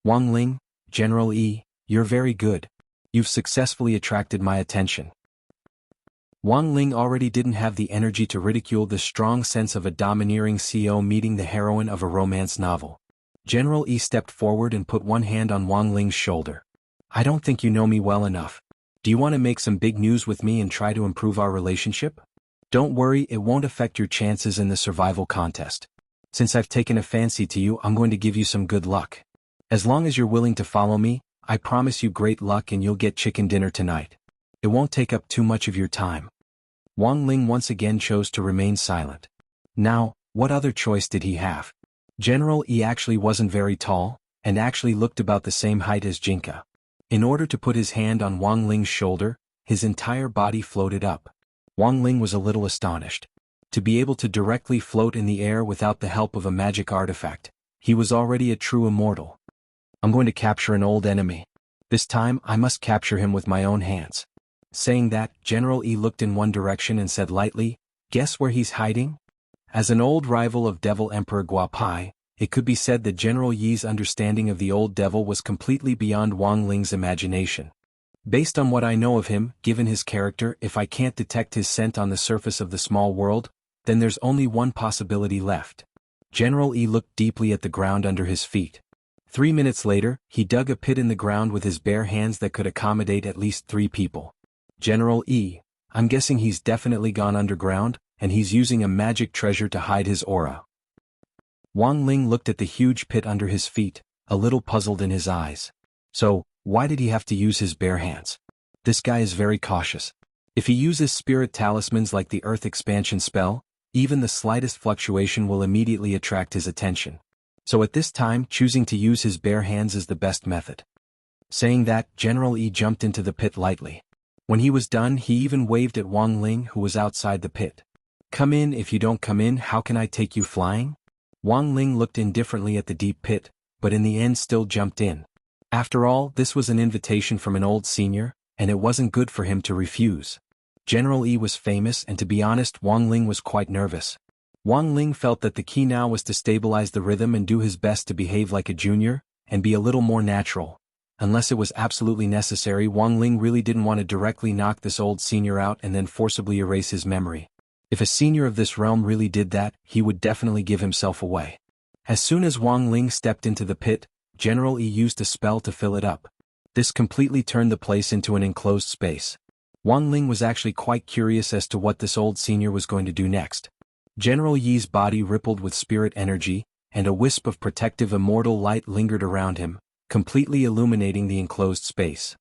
Wang Ling, General Yi, you're very good. You've successfully attracted my attention. Wang Ling already didn't have the energy to ridicule the strong sense of a domineering CEO meeting the heroine of a romance novel. General Yi stepped forward and put one hand on Wang Ling's shoulder. I don't think you know me well enough. Do you want to make some big news with me and try to improve our relationship? Don't worry, it won't affect your chances in the survival contest. Since I've taken a fancy to you, I'm going to give you some good luck. As long as you're willing to follow me, I promise you great luck and you'll get chicken dinner tonight. It won't take up too much of your time. Wang Ling once again chose to remain silent. Now, what other choice did he have? General Yi actually wasn't very tall, and actually looked about the same height as Jinka. In order to put his hand on Wang Ling's shoulder, his entire body floated up. Wang Ling was a little astonished. To be able to directly float in the air without the help of a magic artifact, he was already a true immortal. I'm going to capture an old enemy. This time, I must capture him with my own hands. Saying that, General Yi looked in one direction and said lightly, guess where he's hiding? As an old rival of Devil Emperor Guapai, it could be said that General Yi's understanding of the old devil was completely beyond Wang Ling's imagination. Based on what I know of him, given his character, if I can't detect his scent on the surface of the small world, then there's only one possibility left. General Yi looked deeply at the ground under his feet. 3 minutes later, he dug a pit in the ground with his bare hands that could accommodate at least 3 people. General Yi, I'm guessing he's definitely gone underground, and he's using a magic treasure to hide his aura. Wang Ling looked at the huge pit under his feet, a little puzzled in his eyes. So, why did he have to use his bare hands? This guy is very cautious. If he uses spirit talismans like the Earth Expansion spell, even the slightest fluctuation will immediately attract his attention. So at this time, choosing to use his bare hands is the best method. Saying that, General Yi jumped into the pit lightly. When he was done, he even waved at Wang Ling, who was outside the pit. Come in, if you don't come in, how can I take you flying? Wang Ling looked indifferently at the deep pit, but in the end still jumped in. After all, this was an invitation from an old senior, and it wasn't good for him to refuse. General Yi was famous, and to be honest, Wang Ling was quite nervous. Wang Ling felt that the key now was to stabilize the rhythm and do his best to behave like a junior, and be a little more natural. Unless it was absolutely necessary, Wang Ling really didn't want to directly knock this old senior out and then forcibly erase his memory. If a senior of this realm really did that, he would definitely give himself away. As soon as Wang Ling stepped into the pit, General Yi used a spell to fill it up. This completely turned the place into an enclosed space. Wang Ling was actually quite curious as to what this old senior was going to do next. General Yi's body rippled with spirit energy, and a wisp of protective immortal light lingered around him, completely illuminating the enclosed space.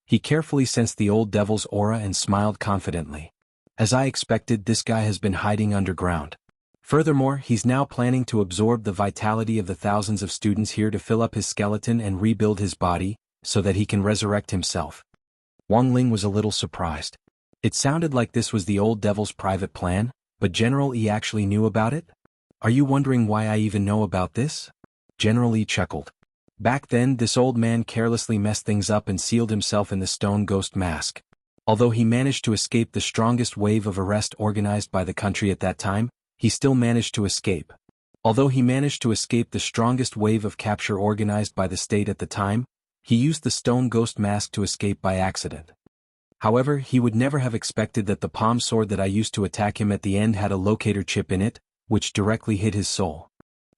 He carefully sensed the old devil's aura and smiled confidently. As I expected, this guy has been hiding underground. Furthermore, he's now planning to absorb the vitality of the thousands of students here to fill up his skeleton and rebuild his body, so that he can resurrect himself. Wang Ling was a little surprised. It sounded like this was the old devil's private plan, but General Yi actually knew about it? Are you wondering why I even know about this? General Yi chuckled. Back then, this old man carelessly messed things up and sealed himself in the stone ghost mask. Although he managed to escape the strongest wave of arrest organized by the country at that time, he still managed to escape. Although he managed to escape the strongest wave of capture organized by the state at the time, he used the stone ghost mask to escape by accident. However, he would never have expected that the palm sword that I used to attack him at the end had a locator chip in it, which directly hit his soul.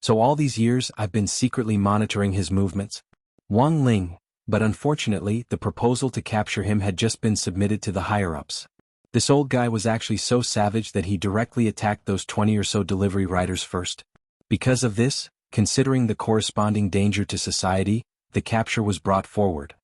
So all these years I've been secretly monitoring his movements. Wang Ling, but unfortunately the proposal to capture him had just been submitted to the higher-ups. This old guy was actually so savage that he directly attacked those 20 or so delivery riders first. Because of this, considering the corresponding danger to society, the capture was brought forward.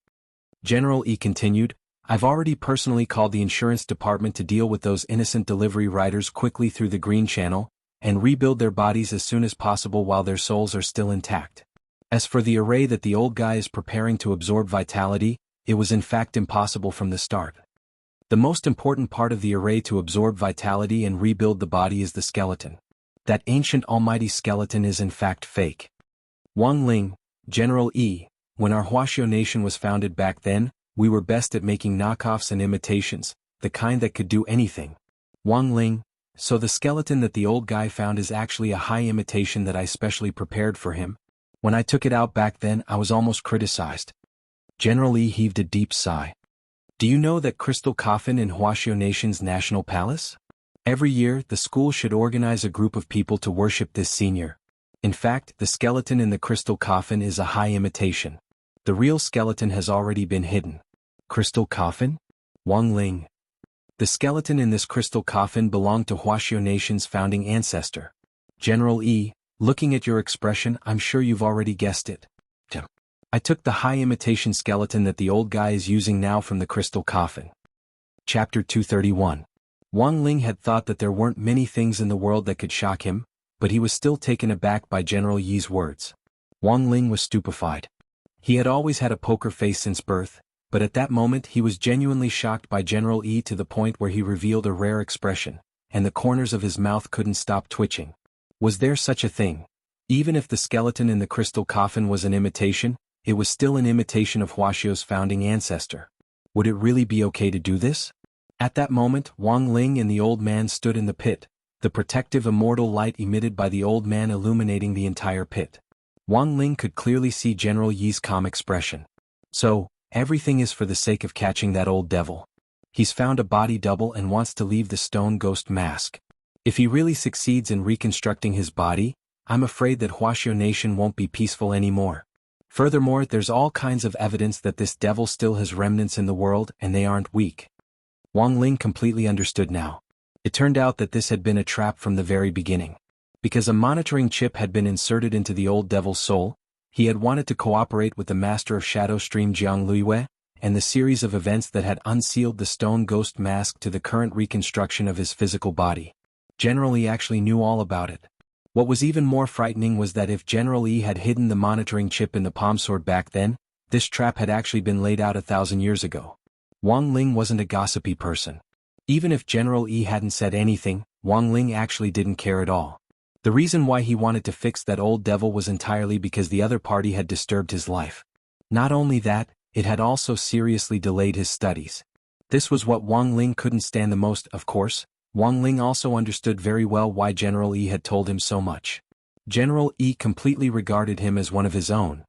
General E continued, I've already personally called the insurance department to deal with those innocent delivery riders quickly through the Green Channel, and rebuild their bodies as soon as possible while their souls are still intact. As for the array that the old guy is preparing to absorb vitality, it was in fact impossible from the start. The most important part of the array to absorb vitality and rebuild the body is the skeleton. That ancient almighty skeleton is in fact fake. Wang Ling, General E, when our Huaxiao nation was founded back then, we were best at making knockoffs and imitations, the kind that could do anything. Wang Ling, so the skeleton that the old guy found is actually a high imitation that I specially prepared for him. When I took it out back then I was almost criticized. General E heaved a deep sigh. Do you know that crystal coffin in Huaxiao Nation's national palace? Every year the school should organize a group of people to worship this senior. In fact, the skeleton in the crystal coffin is a high imitation. The real skeleton has already been hidden. Crystal coffin? Wang Ling. The skeleton in this crystal coffin belonged to Huaxiao Nation's founding ancestor. General E, looking at your expression, I'm sure you've already guessed it. I took the high imitation skeleton that the old guy is using now from the crystal coffin. Chapter 231. Wang Ling had thought that there weren't many things in the world that could shock him, but he was still taken aback by General Yi's words. Wang Ling was stupefied. He had always had a poker face since birth, but at that moment he was genuinely shocked by General E to the point where he revealed a rare expression, and the corners of his mouth couldn't stop twitching. Was there such a thing? Even if the skeleton in the crystal coffin was an imitation, it was still an imitation of Huaxiao's founding ancestor. Would it really be okay to do this? At that moment, Wang Ling and the old man stood in the pit, the protective immortal light emitted by the old man illuminating the entire pit. Wang Ling could clearly see General Yi's calm expression. So, everything is for the sake of catching that old devil. He's found a body double and wants to leave the stone ghost mask. If he really succeeds in reconstructing his body, I'm afraid that Huaxiao Nation won't be peaceful anymore. Furthermore, there's all kinds of evidence that this devil still has remnants in the world and they aren't weak. Wang Ling completely understood now. It turned out that this had been a trap from the very beginning. Because a monitoring chip had been inserted into the old devil's soul, he had wanted to cooperate with the master of Shadow Stream Jianghu and the series of events that had unsealed the stone ghost mask to the current reconstruction of his physical body. General E actually knew all about it. What was even more frightening was that if General E had hidden the monitoring chip in the palm sword back then, this trap had actually been laid out 1,000 years ago. Wang Ling wasn't a gossipy person. Even if General E hadn't said anything, Wang Ling actually didn't care at all. The reason why he wanted to fix that old devil was entirely because the other party had disturbed his life. Not only that, it had also seriously delayed his studies. This was what Wang Ling couldn't stand the most, of course. Wang Ling also understood very well why General E had told him so much. General E completely regarded him as one of his own.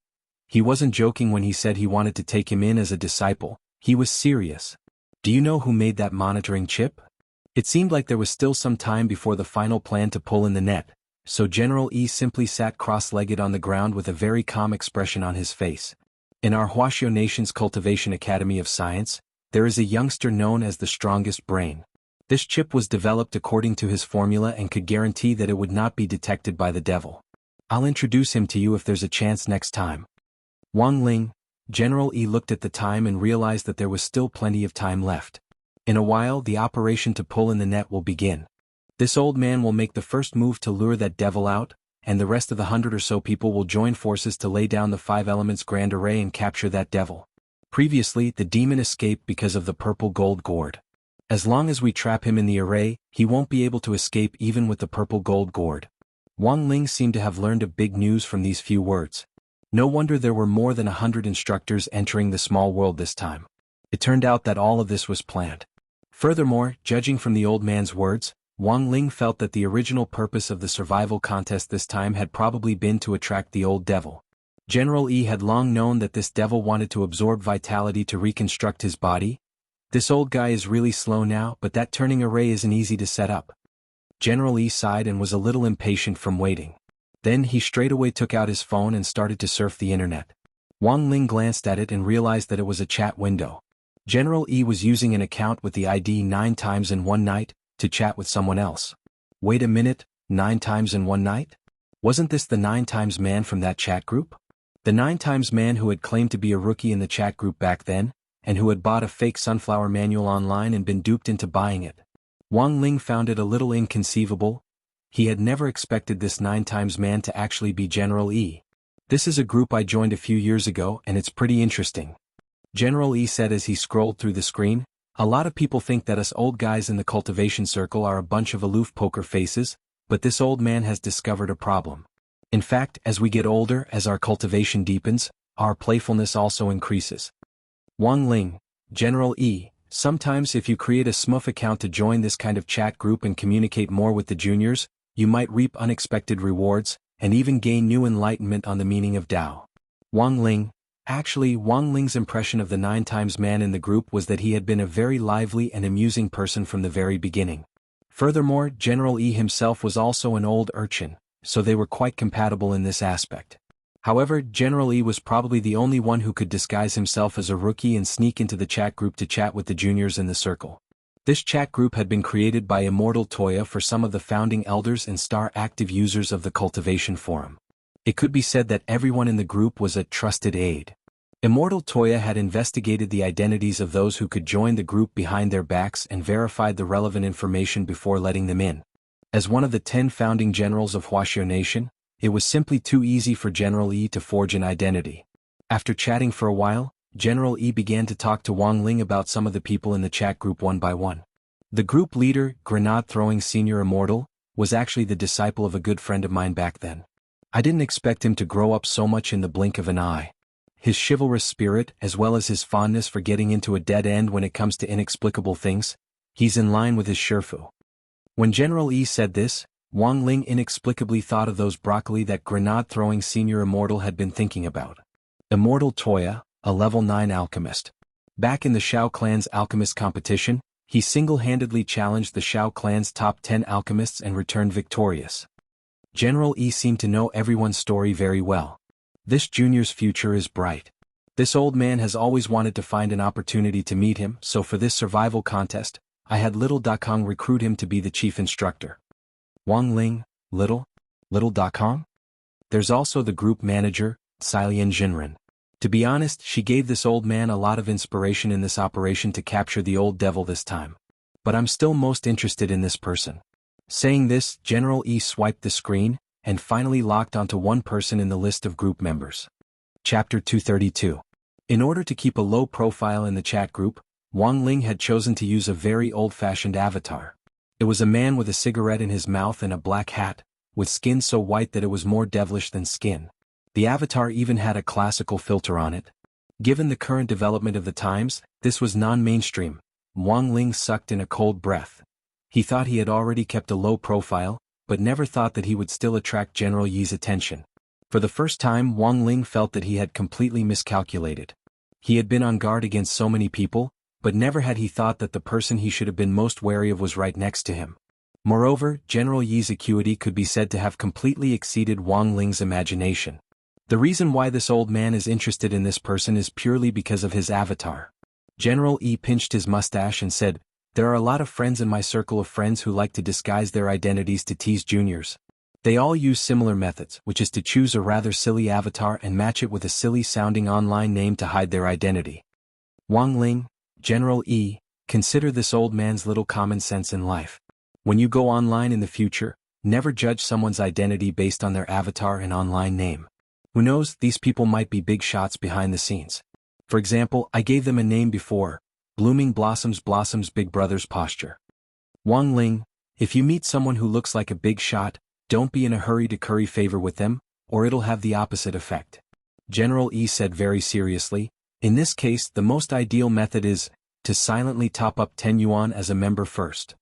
He wasn't joking when he said he wanted to take him in as a disciple, he was serious. Do you know who made that monitoring chip? It seemed like there was still some time before the final plan to pull in the net, so General E simply sat cross-legged on the ground with a very calm expression on his face. In our Huaxiao Nation's Cultivation Academy of Science, there is a youngster known as the strongest brain. This chip was developed according to his formula and could guarantee that it would not be detected by the devil. I'll introduce him to you if there's a chance next time. Wang Ling, General E looked at the time and realized that there was still plenty of time left. In a while the operation to pull in the net will begin. This old man will make the first move to lure that devil out, and the rest of the 100 or so people will join forces to lay down the 5 elements grand array and capture that devil. Previously, the demon escaped because of the purple gold gourd. As long as we trap him in the array, he won't be able to escape even with the purple gold gourd. Wang Ling seemed to have learned of big news from these few words. No wonder there were more than 100 instructors entering the small world this time. It turned out that all of this was planned. Furthermore, judging from the old man's words, Wang Ling felt that the original purpose of the survival contest this time had probably been to attract the old devil. General E had long known that this devil wanted to absorb vitality to reconstruct his body. This old guy is really slow now, but that turning array isn't easy to set up. General E sighed and was a little impatient from waiting. Then he straightaway took out his phone and started to surf the internet. Wang Ling glanced at it and realized that it was a chat window. General E was using an account with the ID 9 times in one night to chat with someone else. Wait a minute, 9 times in one night? Wasn't this the 9 times man from that chat group? The 9 times man who had claimed to be a rookie in the chat group back then, and who had bought a fake sunflower manual online and been duped into buying it. Wang Ling found it a little inconceivable. He had never expected this 9 times man to actually be General E. This is a group I joined a few years ago and it's pretty interesting. General E said as he scrolled through the screen. A lot of people think that us old guys in the cultivation circle are a bunch of aloof poker faces, but this old man has discovered a problem. In fact, as we get older, as our cultivation deepens, our playfulness also increases. Wang Ling, General E, sometimes if you create a smurf account to join this kind of chat group and communicate more with the juniors, you might reap unexpected rewards, and even gain new enlightenment on the meaning of Tao. Wang Ling. Actually, Wang Ling's impression of the 9 times man in the group was that he had been a very lively and amusing person from the very beginning. Furthermore, General E himself was also an old urchin, so they were quite compatible in this aspect. However, General E was probably the only one who could disguise himself as a rookie and sneak into the chat group to chat with the juniors in the circle. This chat group had been created by Immortal Toya for some of the founding elders and star active users of the cultivation forum. It could be said that everyone in the group was a trusted aide. Immortal Toya had investigated the identities of those who could join the group behind their backs and verified the relevant information before letting them in. As one of the 10 founding generals of Wuxia Nation, it was simply too easy for General E to forge an identity. After chatting for a while, General E began to talk to Wang Ling about some of the people in the chat group one by one. The group leader, grenade-throwing senior Immortal, was actually the disciple of a good friend of mine back then. I didn't expect him to grow up so much in the blink of an eye. His chivalrous spirit, as well as his fondness for getting into a dead end when it comes to inexplicable things, he's in line with his Shifu. When General E said this, Wang Ling inexplicably thought of those broccoli that grenade-throwing senior Immortal had been thinking about. Immortal Toya, a level 9 alchemist. Back in the Shao clan's alchemist competition, he single-handedly challenged the Shao clan's top 10 alchemists and returned victorious. General E seemed to know everyone's story very well. This junior's future is bright. This old man has always wanted to find an opportunity to meet him, so for this survival contest, I had Little Dakong recruit him to be the chief instructor. Wang Ling, Little Dakong? There's also the group manager, Xilian Jinren. To be honest, she gave this old man a lot of inspiration in this operation to capture the old devil this time. But I'm still most interested in this person. Saying this, General E swiped the screen, and finally locked onto one person in the list of group members. Chapter 232. In order to keep a low profile in the chat group, Wang Ling had chosen to use a very old-fashioned avatar. It was a man with a cigarette in his mouth and a black hat, with skin so white that it was more devilish than skin. The avatar even had a classical filter on it. Given the current development of the times, this was non-mainstream. Wang Ling sucked in a cold breath. He thought he had already kept a low profile, but never thought that he would still attract General Yi's attention. For the first time, Wang Ling felt that he had completely miscalculated. He had been on guard against so many people, but never had he thought that the person he should have been most wary of was right next to him. Moreover, General Yi's acuity could be said to have completely exceeded Wang Ling's imagination. The reason why this old man is interested in this person is purely because of his avatar. General E pinched his mustache and said, "There are a lot of friends in my circle of friends who like to disguise their identities to tease juniors. They all use similar methods, which is to choose a rather silly avatar and match it with a silly-sounding online name to hide their identity." Wang Ling, General E, consider this old man's little common sense in life. When you go online in the future, never judge someone's identity based on their avatar and online name. Who knows, these people might be big shots behind the scenes. For example, I gave them a name before, Blooming Blossoms Big Brother's posture. Wang Ling, if you meet someone who looks like a big shot, don't be in a hurry to curry favor with them, or it'll have the opposite effect. General E said very seriously, in this case the most ideal method is to silently top up 10 yuan as a member first.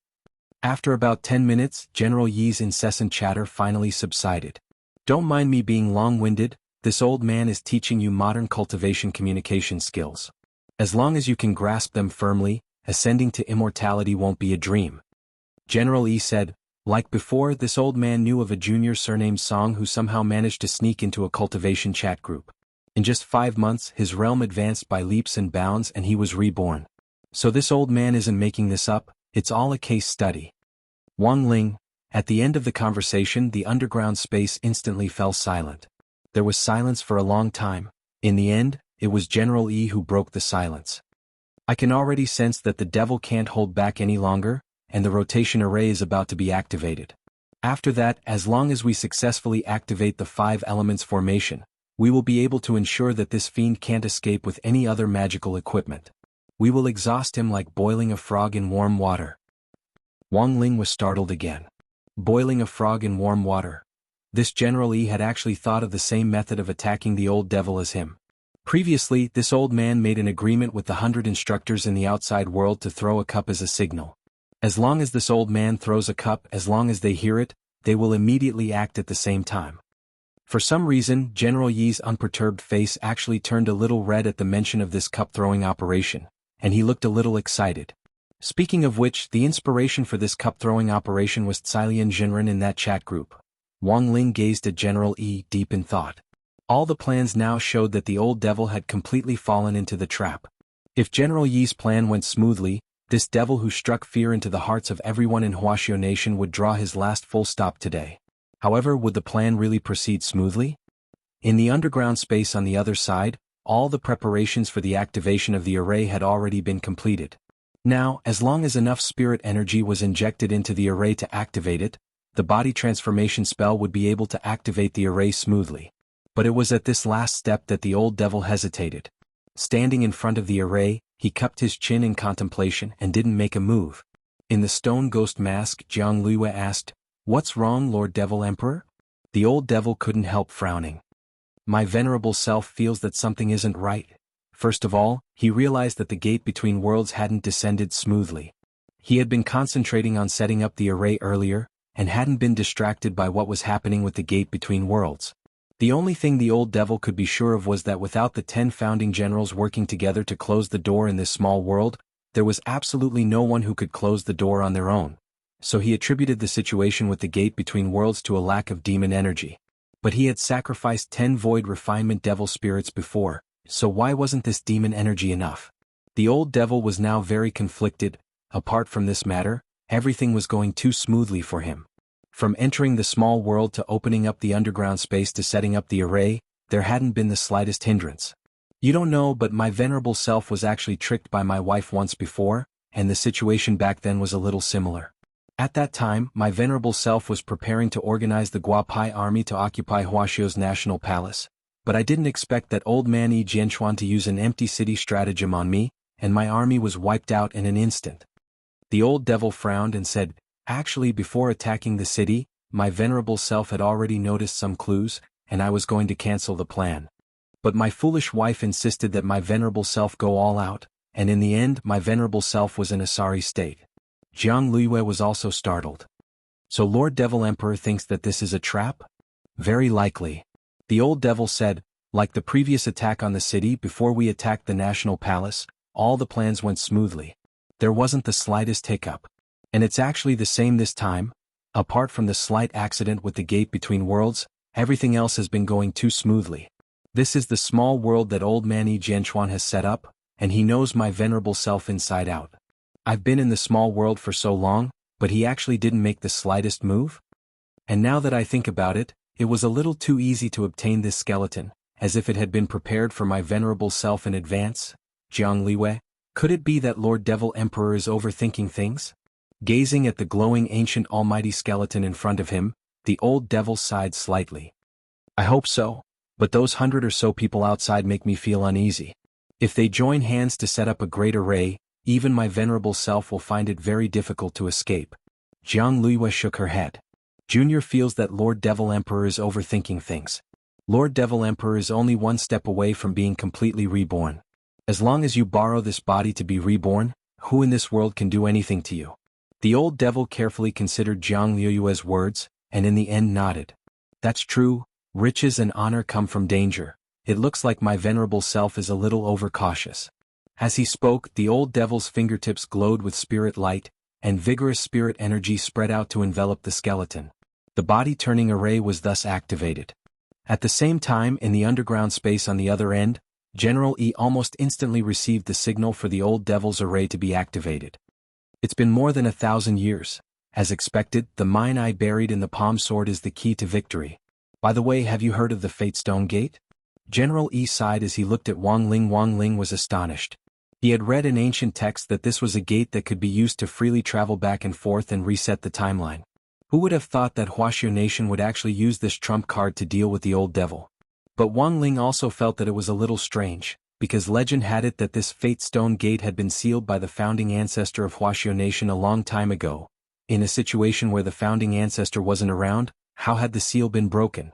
After about 10 minutes, General Yi's incessant chatter finally subsided. Don't mind me being long-winded, this old man is teaching you modern cultivation communication skills. As long as you can grasp them firmly, ascending to immortality won't be a dream. General E said, Like before, this old man knew of a junior surnamed Song who somehow managed to sneak into a cultivation chat group. In just 5 months, his realm advanced by leaps and bounds and he was reborn. So this old man isn't making this up, it's all a case study. Wang Ling. At the end of the conversation, the underground space instantly fell silent. There was silence for a long time. In the end, it was General Yi who broke the silence. I can already sense that the devil can't hold back any longer, and the rotation array is about to be activated. After that, as long as we successfully activate the 5 elements formation, we will be able to ensure that this fiend can't escape with any other magical equipment. We will exhaust him like boiling a frog in warm water. Wang Ling was startled again. Boiling a frog in warm water. This General Yi had actually thought of the same method of attacking the old devil as him. Previously, this old man made an agreement with the 100 instructors in the outside world to throw a cup as a signal. As long as this old man throws a cup, as long as they hear it, they will immediately act at the same time. For some reason, General Yi's unperturbed face actually turned a little red at the mention of this cup-throwing operation, and he looked a little excited. Speaking of which, the inspiration for this cup-throwing operation was Tsilian Jinren in that chat group. Wang Ling gazed at General Yi deep in thought. All the plans now showed that the old devil had completely fallen into the trap. If General Yi's plan went smoothly, this devil who struck fear into the hearts of everyone in Huaxiao Nation would draw his last full stop today. However, would the plan really proceed smoothly? In the underground space on the other side, all the preparations for the activation of the array had already been completed. Now, as long as enough spirit energy was injected into the array to activate it, the body transformation spell would be able to activate the array smoothly. But it was at this last step that the old devil hesitated. Standing in front of the array, he cupped his chin in contemplation and didn't make a move. In the stone ghost mask, Jianghu asked, "What's wrong, Lord Devil Emperor?" The old devil couldn't help frowning. My venerable self feels that something isn't right. First of all, he realized that the gate between worlds hadn't descended smoothly. He had been concentrating on setting up the array earlier, and hadn't been distracted by what was happening with the gate between worlds. The only thing the old devil could be sure of was that without the 10 founding generals working together to close the door in this small world, there was absolutely no one who could close the door on their own. So he attributed the situation with the gate between worlds to a lack of demon energy. But he had sacrificed 10 void refinement devil spirits before, so why wasn't this demon energy enough? The old devil was now very conflicted. Apart from this matter, everything was going too smoothly for him. From entering the small world to opening up the underground space to setting up the array, there hadn't been the slightest hindrance. You don't know, but my venerable self was actually tricked by my wife once before, and the situation back then was a little similar. At that time, my venerable self was preparing to organize the Guapai army to occupy Huaxiao's national palace, but I didn't expect that old man Xuanhuan to use an empty city stratagem on me, and my army was wiped out in an instant. The old devil frowned and said, "Actually, before attacking the city, my venerable self had already noticed some clues, and I was going to cancel the plan. But my foolish wife insisted that my venerable self go all out, and in the end my venerable self was in a sorry state." Jianghu was also startled. So Lord Devil Emperor thinks that this is a trap? Very likely. The old devil said, "Like the previous attack on the city before we attacked the national palace, all the plans went smoothly. There wasn't the slightest hiccup. And it's actually the same this time. Apart from the slight accident with the gate between worlds, everything else has been going too smoothly. This is the small world that old man Xuanhuan has set up, and he knows my venerable self inside out. I've been in the small world for so long, but he actually didn't make the slightest move? And now that I think about it, it was a little too easy to obtain this skeleton, as if it had been prepared for my venerable self in advance. Jianghu, could it be that Lord Devil Emperor is overthinking things?" Gazing at the glowing ancient almighty skeleton in front of him, the old devil sighed slightly. "I hope so, but those 100 or so people outside make me feel uneasy. If they join hands to set up a great array, even my venerable self will find it very difficult to escape." Jianghu shook her head. Junior feels that Lord Devil Emperor is overthinking things. Lord Devil Emperor is only one step away from being completely reborn. As long as you borrow this body to be reborn, who in this world can do anything to you? The old devil carefully considered Jianghu's words, and in the end nodded. "That's true, riches and honor come from danger. It looks like my venerable self is a little overcautious." As he spoke, the old devil's fingertips glowed with spirit light, and vigorous spirit energy spread out to envelop the skeleton. The body-turning array was thus activated. At the same time, in the underground space on the other end, General E almost instantly received the signal for the old devil's array to be activated. It's been more than 1,000 years. As expected, the mine eye buried in the palm sword is the key to victory. By the way, have you heard of the Fate Stone Gate? General E sighed as he looked at Wang Ling. Wang Ling was astonished. He had read in ancient texts that this was a gate that could be used to freely travel back and forth and reset the timeline. Who would have thought that Huaxiao Nation would actually use this trump card to deal with the old devil? But Wang Ling also felt that it was a little strange, because legend had it that this Fate Stone Gate had been sealed by the founding ancestor of Huaxiao Nation a long time ago. In a situation where the founding ancestor wasn't around, how had the seal been broken?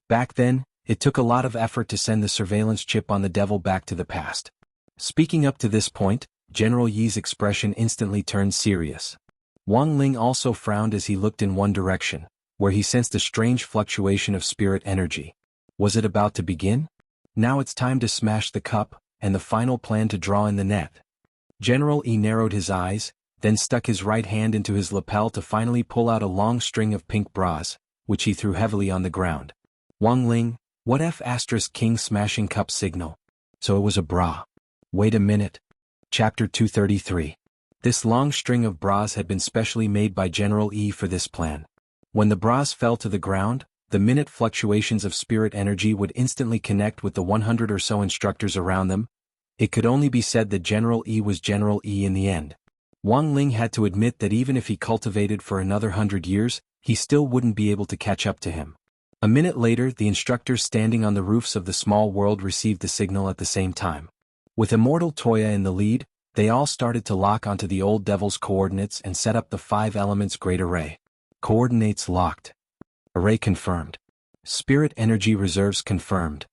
Back then, it took a lot of effort to send the surveillance chip on the devil back to the past. Speaking up to this point, General Yi's expression instantly turned serious. Wang Ling also frowned as he looked in one direction, where he sensed a strange fluctuation of spirit energy. Was it about to begin? Now it's time to smash the cup, and the final plan to draw in the net. General E narrowed his eyes, then stuck his right hand into his lapel to finally pull out a long string of pink bras, which he threw heavily on the ground. Wang Ling, what F*** king smashing cup signal? So it was a bra. Wait a minute. Chapter 233. This long string of bras had been specially made by General E for this plan. When the bras fell to the ground, the minute fluctuations of spirit energy would instantly connect with the 100 or so instructors around them. It could only be said that General E was General E in the end. Wang Ling had to admit that even if he cultivated for another 100 years, he still wouldn't be able to catch up to him. A minute later, the instructors standing on the roofs of the small world received the signal at the same time. With Immortal Toya in the lead, they all started to lock onto the old devil's coordinates and set up the 5 elements great array. Coordinates locked. Array confirmed. Spirit energy reserves confirmed.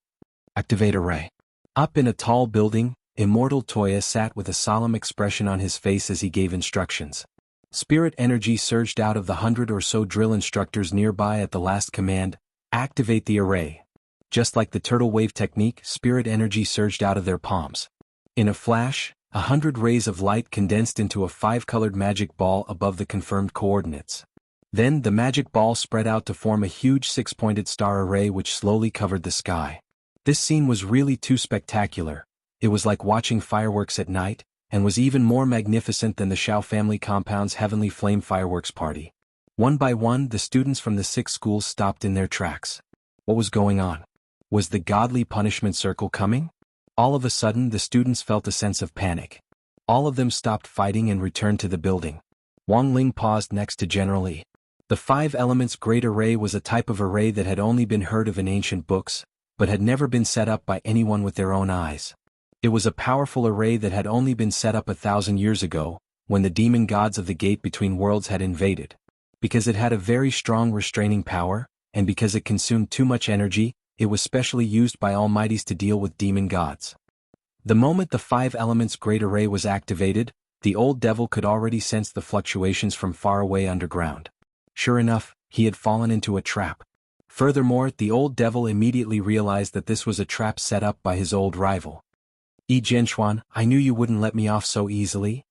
Activate array. Up in a tall building, Immortal Toya sat with a solemn expression on his face as he gave instructions. Spirit energy surged out of the 100 or so drill instructors nearby at the last command, activate the array. Just like the turtle wave technique, spirit energy surged out of their palms. In a flash, 100 rays of light condensed into a 5-colored magic ball above the confirmed coordinates. Then the magic ball spread out to form a huge 6-pointed star array which slowly covered the sky. This scene was really too spectacular. It was like watching fireworks at night, and was even more magnificent than the Xiao family compound's heavenly flame fireworks party. One by one, the students from the 6 schools stopped in their tracks. What was going on? Was the godly punishment circle coming? All of a sudden, the students felt a sense of panic. All of them stopped fighting and returned to the building. Wang Ling paused next to General E. The 5 elements great array was a type of array that had only been heard of in ancient books, but had never been set up by anyone with their own eyes. It was a powerful array that had only been set up 1,000 years ago, when the demon gods of the gate between worlds had invaded. Because it had a very strong restraining power, and because it consumed too much energy, it was specially used by almighties to deal with demon gods. The moment the 5 elements great array was activated, the old devil could already sense the fluctuations from far away underground. Sure enough, he had fallen into a trap. Furthermore, the old devil immediately realized that this was a trap set up by his old rival. Xuanhuan, I knew you wouldn't let me off so easily.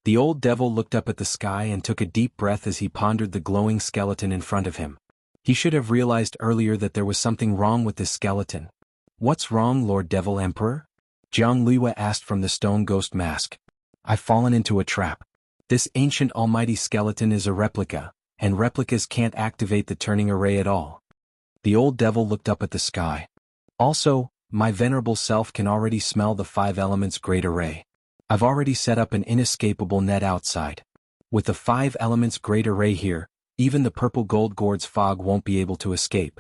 The old devil looked up at the sky and took a deep breath as he pondered the glowing skeleton in front of him. He should have realized earlier that there was something wrong with this skeleton. What's wrong, Lord Devil Emperor? Jianghu asked from the stone ghost mask. I've fallen into a trap. This ancient almighty skeleton is a replica, and replicas can't activate the turning array at all. The old devil looked up at the sky. Also, my venerable self can already smell the 5 elements great array. I've already set up an inescapable net outside. With the 5 elements great array here, even the purple gold gourd's fog won't be able to escape.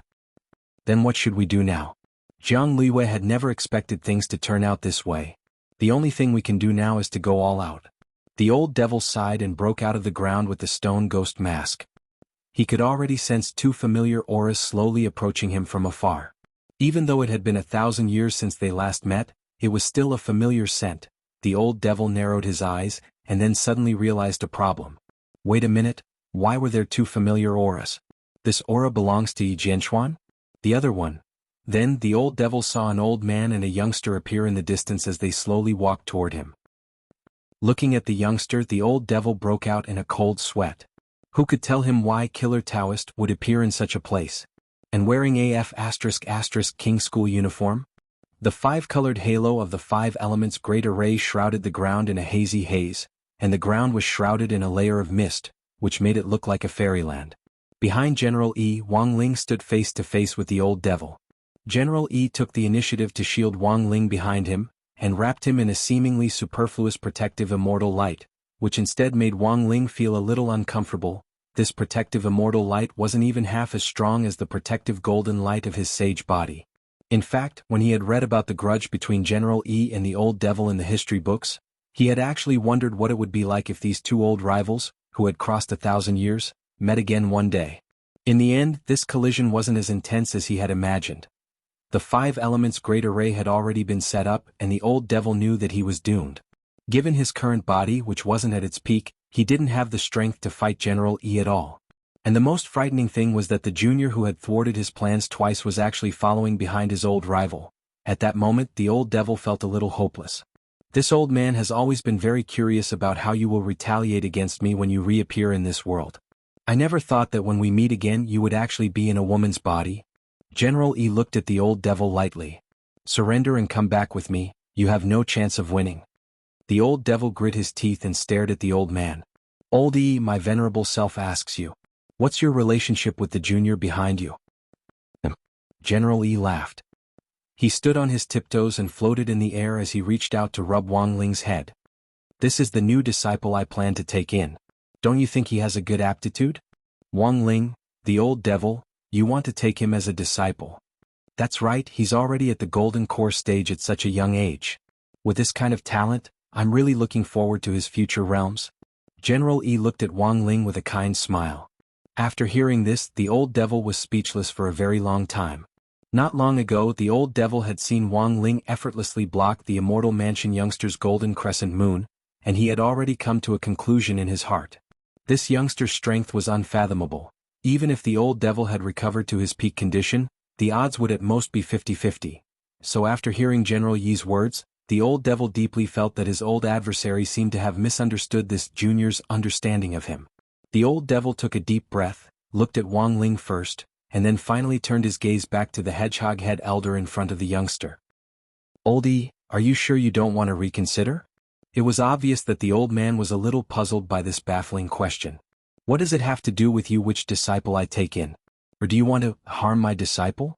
Then what should we do now? Jiang Liwei had never expected things to turn out this way. The only thing we can do now is to go all out. The old devil sighed and broke out of the ground with the stone ghost mask. He could already sense 2 familiar auras slowly approaching him from afar. Even though it had been 1,000 years since they last met, it was still a familiar scent. The old devil narrowed his eyes, and then suddenly realized a problem. Wait a minute, why were there 2 familiar auras? This aura belongs to Xuanhuan? The other one. Then the old devil saw an old man and a youngster appear in the distance as they slowly walked toward him. Looking at the youngster, the old devil broke out in a cold sweat. Who could tell him why Killer Taoist would appear in such a place? And wearing AF** King school uniform? The five-colored halo of the five elements' great array shrouded the ground in a hazy haze, and the ground was shrouded in a layer of mist, which made it look like a fairyland. Behind General Yi, Wang Ling stood face to face with the old devil. General Yi took the initiative to shield Wang Ling behind him, and wrapped him in a seemingly superfluous protective immortal light, which instead made Wang Ling feel a little uncomfortable. This protective immortal light wasn't even half as strong as the protective golden light of his sage body. In fact, when he had read about the grudge between General Yi and the old devil in the history books, he had actually wondered what it would be like if these two old rivals, who had crossed 1,000 years, met again one day. In the end, this collision wasn't as intense as he had imagined. The five elements' great array had already been set up, and the old devil knew that he was doomed. Given his current body, which wasn't at its peak, he didn't have the strength to fight General Yi at all. And the most frightening thing was that the junior who had thwarted his plans twice was actually following behind his old rival. At that moment, the old devil felt a little hopeless. This old man has always been very curious about how you will retaliate against me when you reappear in this world. I never thought that when we meet again you would actually be in a woman's body. General Yi looked at the old devil lightly. Surrender and come back with me, you have no chance of winning. The old devil grit his teeth and stared at the old man. Old Yi, my venerable self asks you. What's your relationship with the junior behind you? General Yi laughed. He stood on his tiptoes and floated in the air as he reached out to rub Wang Ling's head. This is the new disciple I plan to take in. Don't you think he has a good aptitude? Wang Ling, the old devil, you want to take him as a disciple. That's right, he's already at the golden core stage at such a young age. With this kind of talent, I'm really looking forward to his future realms. General Yi looked at Wang Ling with a kind smile. After hearing this, the old devil was speechless for a very long time. Not long ago, the old devil had seen Wang Ling effortlessly block the immortal mansion youngster's golden crescent moon, and he had already come to a conclusion in his heart. This youngster's strength was unfathomable. Even if the old devil had recovered to his peak condition, the odds would at most be 50-50. So after hearing General Yi's words, the old devil deeply felt that his old adversary seemed to have misunderstood this junior's understanding of him. The old devil took a deep breath, looked at Wang Ling first, and then finally turned his gaze back to the hedgehog head elder in front of the youngster. Oldie, are you sure you don't want to reconsider? It was obvious that the old man was a little puzzled by this baffling question. What does it have to do with you which disciple I take in? Or do you want to harm my disciple?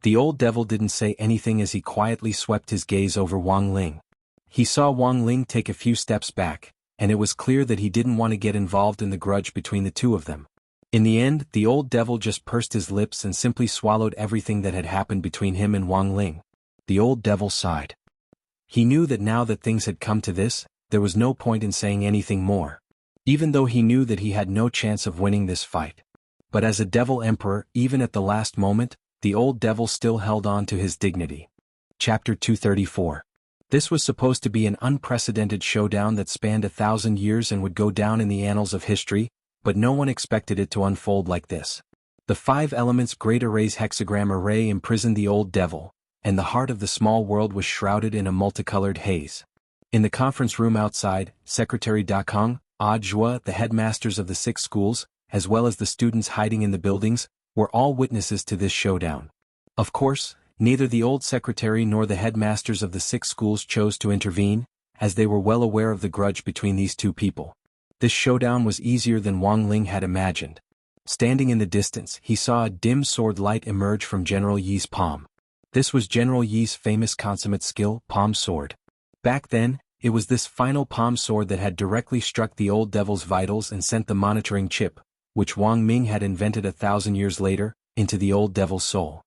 The old devil didn't say anything as he quietly swept his gaze over Wang Ling. He saw Wang Ling take a few steps back, and it was clear that he didn't want to get involved in the grudge between the two of them. In the end, the old devil just pursed his lips and simply swallowed everything that had happened between him and Wang Ling. The old devil sighed. He knew that now that things had come to this, there was no point in saying anything more. Even though he knew that he had no chance of winning this fight. But as a devil emperor, even at the last moment, the old devil still held on to his dignity. Chapter 234. This was supposed to be an unprecedented showdown that spanned 1,000 years and would go down in the annals of history, but no one expected it to unfold like this. The five elements' great array's hexagram array imprisoned the old devil, and the heart of the small world was shrouded in a multicolored haze. In the conference room outside, Secretary Dakong, Zhua, the headmasters of the 6 schools, as well as the students hiding in the buildings, were all witnesses to this showdown. Of course, neither the old secretary nor the headmasters of the 6 schools chose to intervene, as they were well aware of the grudge between these two people. This showdown was easier than Wang Ling had imagined. Standing in the distance, he saw a dim sword light emerge from General Yi's palm. This was General Yi's famous consummate skill, palm sword. Back then, it was this final palm sword that had directly struck the old devil's vitals and sent the monitoring chip, which Wang Ming had invented 1,000 years later, into the old devil's soul.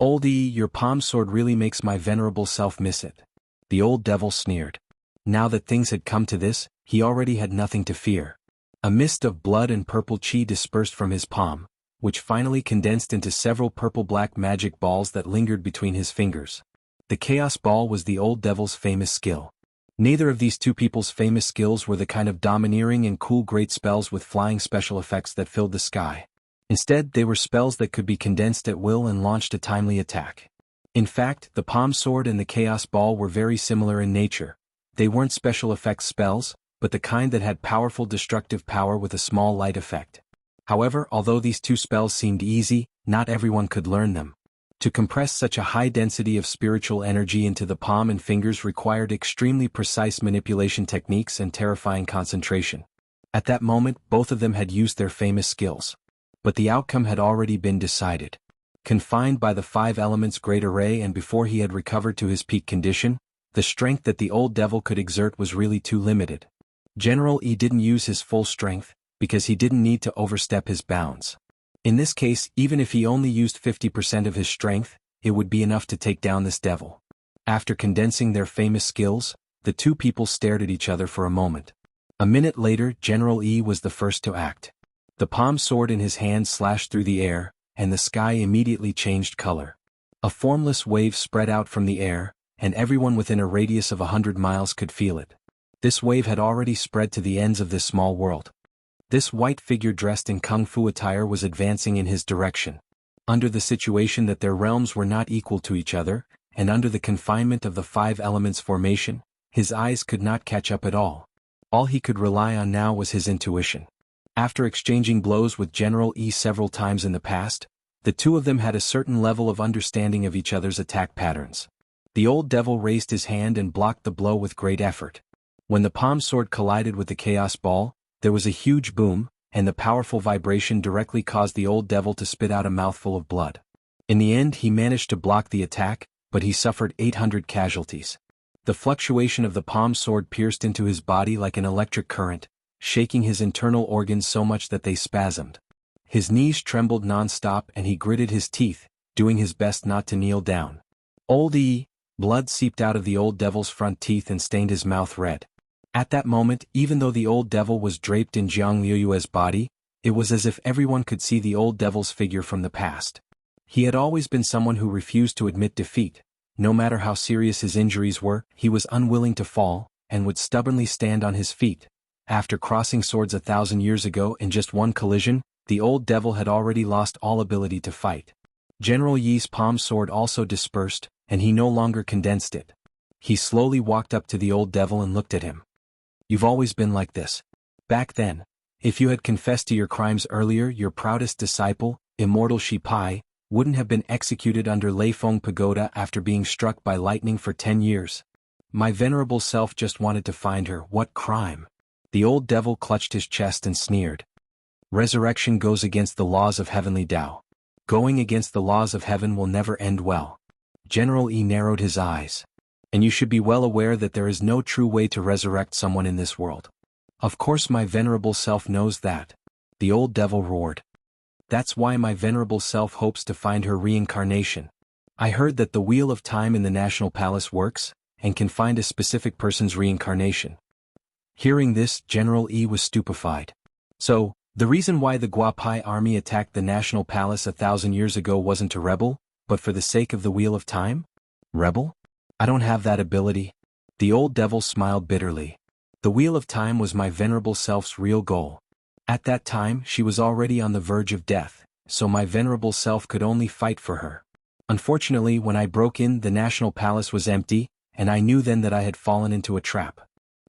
Oldie, your palm sword really makes my venerable self miss it. The old devil sneered. Now that things had come to this, he already had nothing to fear. A mist of blood and purple chi dispersed from his palm, which finally condensed into several purple-black magic balls that lingered between his fingers. The chaos ball was the old devil's famous skill. Neither of these two people's famous skills were the kind of domineering and cool great spells with flying special effects that filled the sky. Instead, they were spells that could be condensed at will and launched a timely attack. In fact, the palm sword and the chaos ball were very similar in nature. They weren't special effects spells, but the kind that had powerful destructive power with a small light effect. However, although these two spells seemed easy, not everyone could learn them. To compress such a high density of spiritual energy into the palm and fingers required extremely precise manipulation techniques and terrifying concentration. At that moment, both of them had used their famous skills. But the outcome had already been decided. Confined by the 5 elements' great array and before he had recovered to his peak condition, the strength that the old devil could exert was really too limited. General E didn't use his full strength, because he didn't need to overstep his bounds. In this case, even if he only used 50% of his strength, it would be enough to take down this devil. After condensing their famous skills, the two people stared at each other for a moment. A minute later, General E was the first to act. The palm sword in his hand slashed through the air, and the sky immediately changed color. A formless wave spread out from the air, and everyone within a radius of 100 miles could feel it. This wave had already spread to the ends of this small world. This white figure dressed in kung fu attire was advancing in his direction. Under the situation that their realms were not equal to each other, and under the confinement of the 5 elements formation, his eyes could not catch up at all. All he could rely on now was his intuition. After exchanging blows with General E several times in the past, the two of them had a certain level of understanding of each other's attack patterns. The old devil raised his hand and blocked the blow with great effort. When the palm sword collided with the chaos ball, there was a huge boom, and the powerful vibration directly caused the old devil to spit out a mouthful of blood. In the end, he managed to block the attack, but he suffered 800 casualties. The fluctuation of the palm sword pierced into his body like an electric current, shaking his internal organs so much that they spasmed. His knees trembled non-stop and he gritted his teeth, doing his best not to kneel down. Blood seeped out of the old devil's front teeth and stained his mouth red. At that moment, even though the old devil was draped in jianghu's body, it was as if everyone could see the old devil's figure from the past. He had always been someone who refused to admit defeat. No matter how serious his injuries were, he was unwilling to fall, and would stubbornly stand on his feet. After crossing swords 1,000 years ago in just one collision, the old devil had already lost all ability to fight. General Yi's palm sword also dispersed, and he no longer condensed it. He slowly walked up to the old devil and looked at him. "You've always been like this. Back then, if you had confessed to your crimes earlier, your proudest disciple, Immortal Shipai, wouldn't have been executed under Leifeng Pagoda after being struck by lightning for 10 years. My venerable self just wanted to find her. What crime?" The old devil clutched his chest and sneered. "Resurrection goes against the laws of heavenly Tao. Going against the laws of heaven will never end well." General E narrowed his eyes. "And you should be well aware that there is no true way to resurrect someone in this world." "Of course my venerable self knows that," the old devil roared. "That's why my venerable self hopes to find her reincarnation. I heard that the Wheel of Time in the National Palace works, and can find a specific person's reincarnation." Hearing this, General E was stupefied. "So, the reason why the Guapai army attacked the National Palace 1,000 years ago wasn't to rebel, but for the sake of the Wheel of Time? Rebel? I don't have that ability." The old devil smiled bitterly. "The Wheel of Time was my venerable self's real goal. At that time, she was already on the verge of death, so my venerable self could only fight for her. Unfortunately, when I broke in, the National Palace was empty, and I knew then that I had fallen into a trap."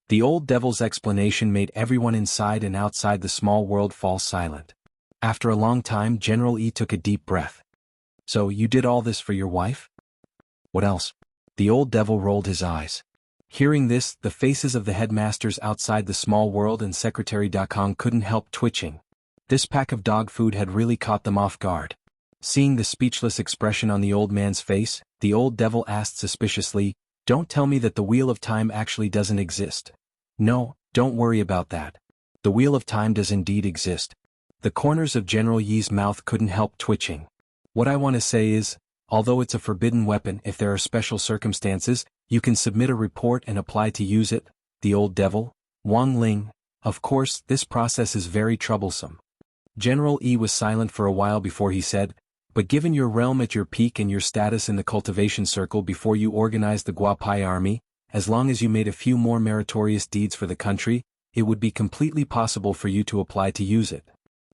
The old devil's explanation made everyone inside and outside the small world fall silent. After a long time, General E took a deep breath. "So you did all this for your wife?" "What else?" The old devil rolled his eyes. Hearing this, the faces of the headmasters outside the small world and Secretary Dakong couldn't help twitching. This pack of dog food had really caught them off guard. Seeing the speechless expression on the old man's face, the old devil asked suspiciously, "Don't tell me that the Wheel of Time actually doesn't exist." "No, don't worry about that. The Wheel of Time does indeed exist." The corners of General Yi's mouth couldn't help twitching. "What I want to say is, although it's a forbidden weapon, if there are special circumstances, you can submit a report and apply to use it." The old devil, Wang Ling. "Of course, this process is very troublesome." General E was silent for a while before he said, "But given your realm at your peak and your status in the cultivation circle before you organized the Guapai army, as long as you made a few more meritorious deeds for the country, it would be completely possible for you to apply to use it."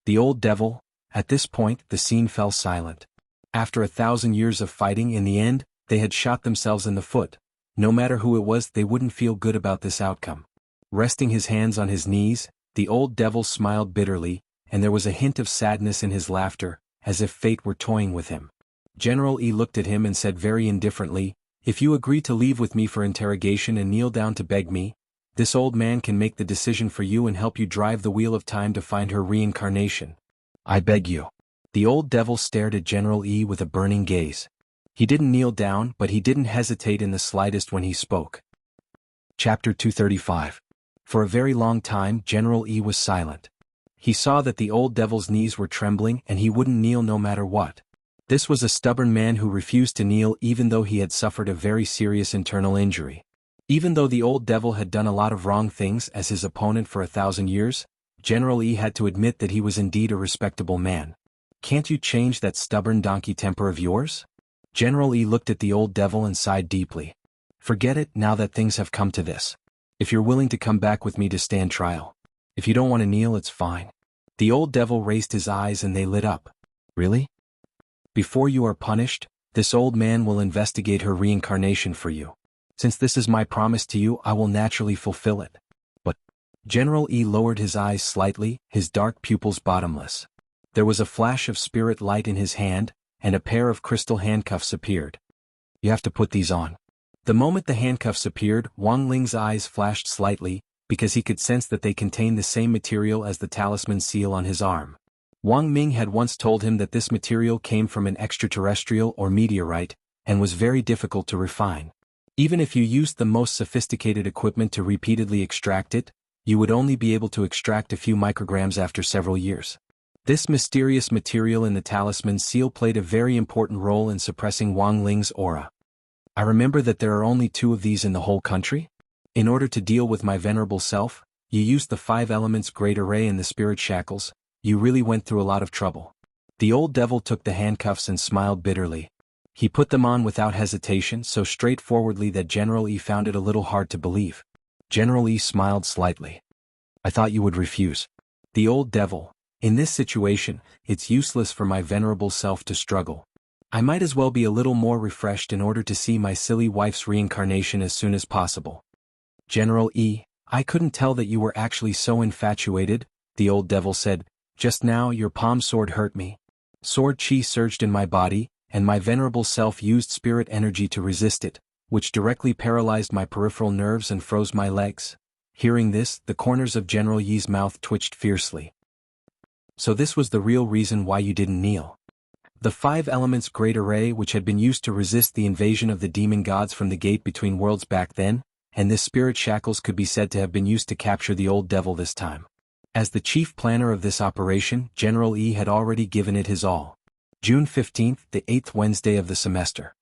The old devil. At this point, the scene fell silent. After 1,000 years of fighting, in the end, they had shot themselves in the foot. No matter who it was, they wouldn't feel good about this outcome. Resting his hands on his knees, the old devil smiled bitterly, and there was a hint of sadness in his laughter, as if fate were toying with him. General E looked at him and said very indifferently, "If you agree to leave with me for interrogation and kneel down to beg me, this old man can make the decision for you and help you drive the wheel of time to find her reincarnation. I beg you." The old devil stared at General E with a burning gaze. He didn't kneel down, but he didn't hesitate in the slightest when he spoke. Chapter 235. For a very long time General E was silent. He saw that the old devil's knees were trembling and he wouldn't kneel no matter what. This was a stubborn man who refused to kneel even though he had suffered a very serious internal injury. Even though the old devil had done a lot of wrong things as his opponent for 1,000 years, General E had to admit that he was indeed a respectable man. "Can't you change that stubborn donkey temper of yours?" General E looked at the old devil and sighed deeply. "Forget it now that things have come to this. If you're willing to come back with me to stand trial. If you don't want to kneel, it's fine." The old devil raised his eyes and they lit up. "Really? Before you are punished, this old man will investigate her reincarnation for you. Since this is my promise to you, I will naturally fulfill it." But General E lowered his eyes slightly, his dark pupils bottomless. There was a flash of spirit light in his hand, and a pair of crystal handcuffs appeared. "You have to put these on." The moment the handcuffs appeared, Wang Ling's eyes flashed slightly, because he could sense that they contained the same material as the talisman seal on his arm. Wang Ming had once told him that this material came from an extraterrestrial or meteorite, and was very difficult to refine. Even if you used the most sophisticated equipment to repeatedly extract it, you would only be able to extract a few micrograms after several years. This mysterious material in the talisman seal played a very important role in suppressing Wang Ling's aura. "I remember that there are only 2 of these in the whole country? In order to deal with my venerable self, you used the 5 elements great array and the spirit shackles. You really went through a lot of trouble." The old devil took the handcuffs and smiled bitterly. He put them on without hesitation, so straightforwardly that General E found it a little hard to believe. General E smiled slightly. "I thought you would refuse." The old devil: "In this situation, it's useless for my venerable self to struggle. I might as well be a little more refreshed in order to see my silly wife's reincarnation as soon as possible." General E: "I couldn't tell that you were actually so infatuated," the old devil said. "Just now your palm sword hurt me. Sword chi surged in my body, and my venerable self used spirit energy to resist it, which directly paralyzed my peripheral nerves and froze my legs." Hearing this, the corners of General Yi's mouth twitched fiercely. "So this was the real reason why you didn't kneel. The 5 elements great array which had been used to resist the invasion of the demon gods from the gate between worlds back then, and this spirit shackles could be said to have been used to capture the old devil this time." As the chief planner of this operation, General E had already given it his all. June 15th, the 8th Wednesday of the semester.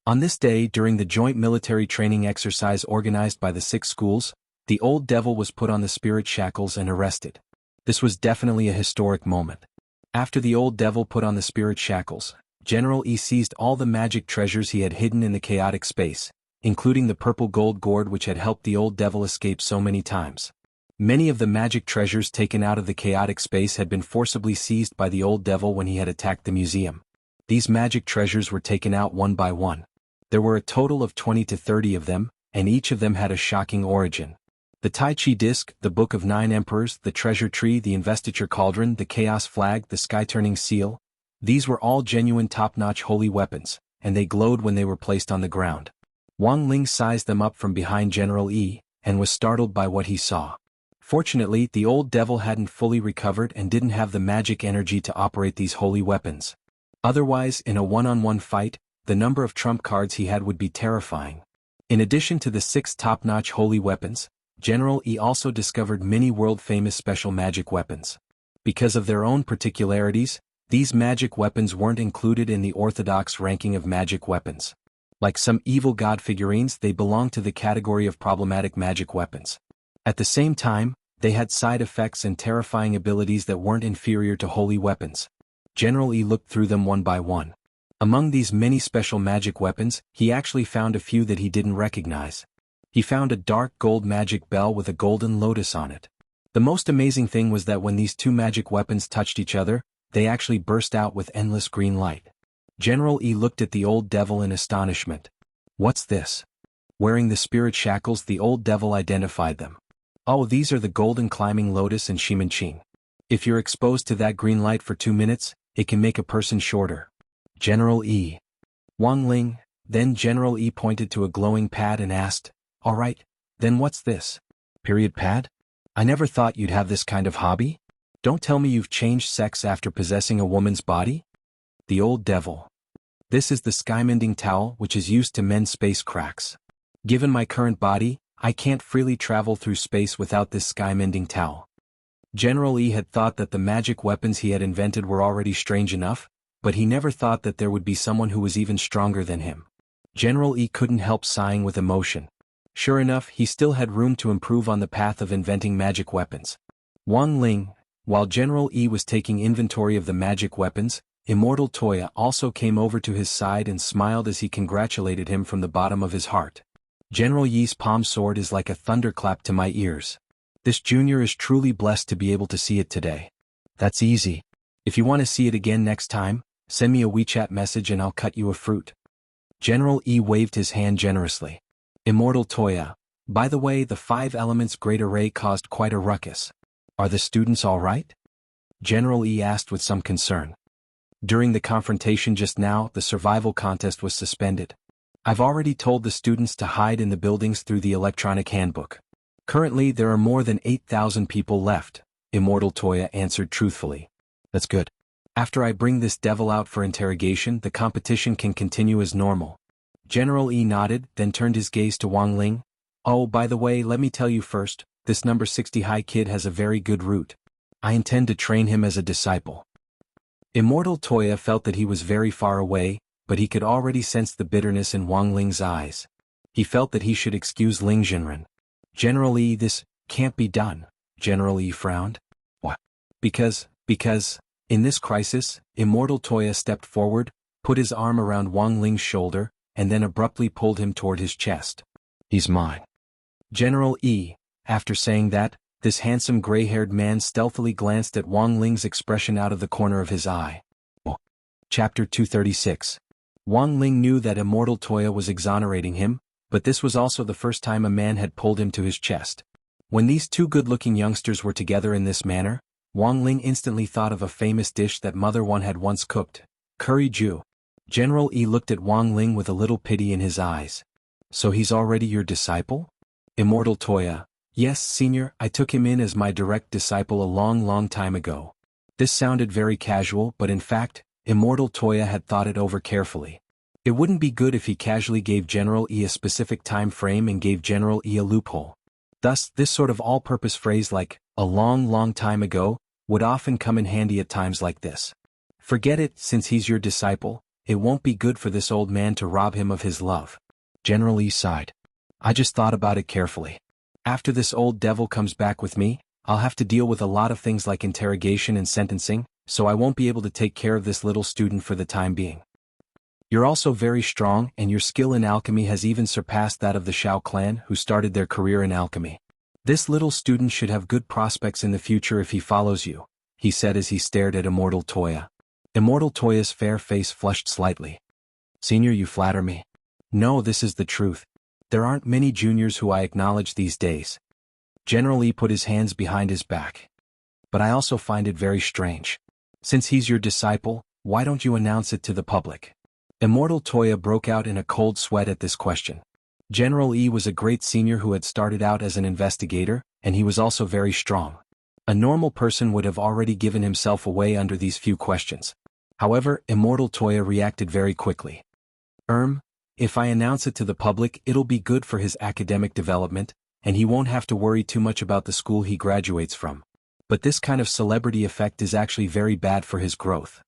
On this day, during the joint military training exercise organized by the 6 schools, the old devil was put on the spirit shackles and arrested. This was definitely a historic moment. After the old devil put on the spirit shackles, General E seized all the magic treasures he had hidden in the chaotic space, including the purple gold gourd which had helped the old devil escape so many times. Many of the magic treasures taken out of the chaotic space had been forcibly seized by the old devil when he had attacked the museum. These magic treasures were taken out one by one. There were a total of 20 to 30 of them, and each of them had a shocking origin. The Tai Chi disc, the Book of 9 Emperors, the Treasure Tree, the Investiture Cauldron, the Chaos Flag, the Sky-Turning Seal, these were all genuine top-notch holy weapons, and they glowed when they were placed on the ground. Wang Ling sized them up from behind General E, and was startled by what he saw. Fortunately, the old devil hadn't fully recovered and didn't have the magic energy to operate these holy weapons. Otherwise, in a one-on-one fight, the number of trump cards he had would be terrifying. In addition to the 6 top-notch holy weapons, General E also discovered many world-famous special magic weapons. Because of their own particularities, these magic weapons weren't included in the orthodox ranking of magic weapons. Like some evil god figurines, they belonged to the category of problematic magic weapons. At the same time, they had side effects and terrifying abilities that weren't inferior to holy weapons. General E looked through them one by one. Among these many special magic weapons, he actually found a few that he didn't recognize. He found a dark gold magic bell with a golden lotus on it. The most amazing thing was that when these 2 magic weapons touched each other, they actually burst out with endless green light. General E looked at the old devil in astonishment. "What's this?" Wearing the spirit shackles, the old devil identified them. Oh, these are the golden climbing lotus and shimanqing. If you're exposed to that green light for 2 minutes, it can make a person shorter. General E. Wang Ling, then General E pointed to a glowing pad and asked, "All right, then what's this? Period pad? I never thought you'd have this kind of hobby? Don't tell me you've changed sex after possessing a woman's body?" The old devil. This is the skymending towel which is used to mend space cracks. Given my current body, I can't freely travel through space without this skymending towel. General E had thought that the magic weapons he had invented were already strange enough, but he never thought that there would be someone who was even stronger than him. General E couldn't help sighing with emotion. Sure enough, he still had room to improve on the path of inventing magic weapons. Wang Ling, while General E was taking inventory of the magic weapons, Immortal Toya also came over to his side and smiled as he congratulated him from the bottom of his heart. General Yi's palm sword is like a thunderclap to my ears. This junior is truly blessed to be able to see it today. That's easy. If you want to see it again next time, send me a WeChat message and I'll cut you a fruit. General E waved his hand generously. Immortal Toya, by the way, the 5 elements great array caused quite a ruckus. Are the students all right? General E asked with some concern. During the confrontation just now, the survival contest was suspended. I've already told the students to hide in the buildings through the electronic handbook. Currently there are more than 8,000 people left, Immortal Toya answered truthfully. That's good. After I bring this devil out for interrogation, the competition can continue as normal. General E nodded, then turned his gaze to Wang Ling. Oh, by the way, let me tell you first, this number 60 high kid has a very good route. I intend to train him as a disciple. Immortal Toya felt that he was very far away, but he could already sense the bitterness in Wang Ling's eyes. He felt that he should excuse Ling Jinren. General E, this can't be done. General E frowned. What? Because, in this crisis, Immortal Toya stepped forward, put his arm around Wang Ling's shoulder, and then abruptly pulled him toward his chest. He's mine. General E, after saying that, this handsome gray-haired man stealthily glanced at Wang Ling's expression out of the corner of his eye. Oh. Chapter 236. Wang Ling knew that Immortal Toya was exonerating him, but this was also the first time a man had pulled him to his chest. When these two good-looking youngsters were together in this manner, Wang Ling instantly thought of a famous dish that Mother One had once cooked, curry ju. General E looked at Wang Ling with a little pity in his eyes. So he's already your disciple? Immortal Toya. Yes, senior, I took him in as my direct disciple a long time ago. This sounded very casual, but in fact, Immortal Toya had thought it over carefully. It wouldn't be good if he casually gave General E a specific time frame and gave General E a loophole. Thus, this sort of all-purpose phrase like, a long time ago, would often come in handy at times like this. Forget it, since he's your disciple, it won't be good for this old man to rob him of his love. General E sighed. I just thought about it carefully. After this old devil comes back with me, I'll have to deal with a lot of things like interrogation and sentencing, so I won't be able to take care of this little student for the time being. You're also very strong, and your skill in alchemy has even surpassed that of the Shao clan who started their career in alchemy. This little student should have good prospects in the future if he follows you, he said as he stared at Immortal Toya. Immortal Toya's fair face flushed slightly. Senior, you flatter me. No, this is the truth. There aren't many juniors who I acknowledge these days. General E put his hands behind his back. But I also find it very strange. Since he's your disciple, why don't you announce it to the public? Immortal Toya broke out in a cold sweat at this question. General E was a great senior who had started out as an investigator, and he was also very strong. A normal person would have already given himself away under these few questions. However, Immortal Toya reacted very quickly. If I announce it to the public, it'll be good for his academic development, and he won't have to worry too much about the school he graduates from. But this kind of celebrity effect is actually very bad for his growth.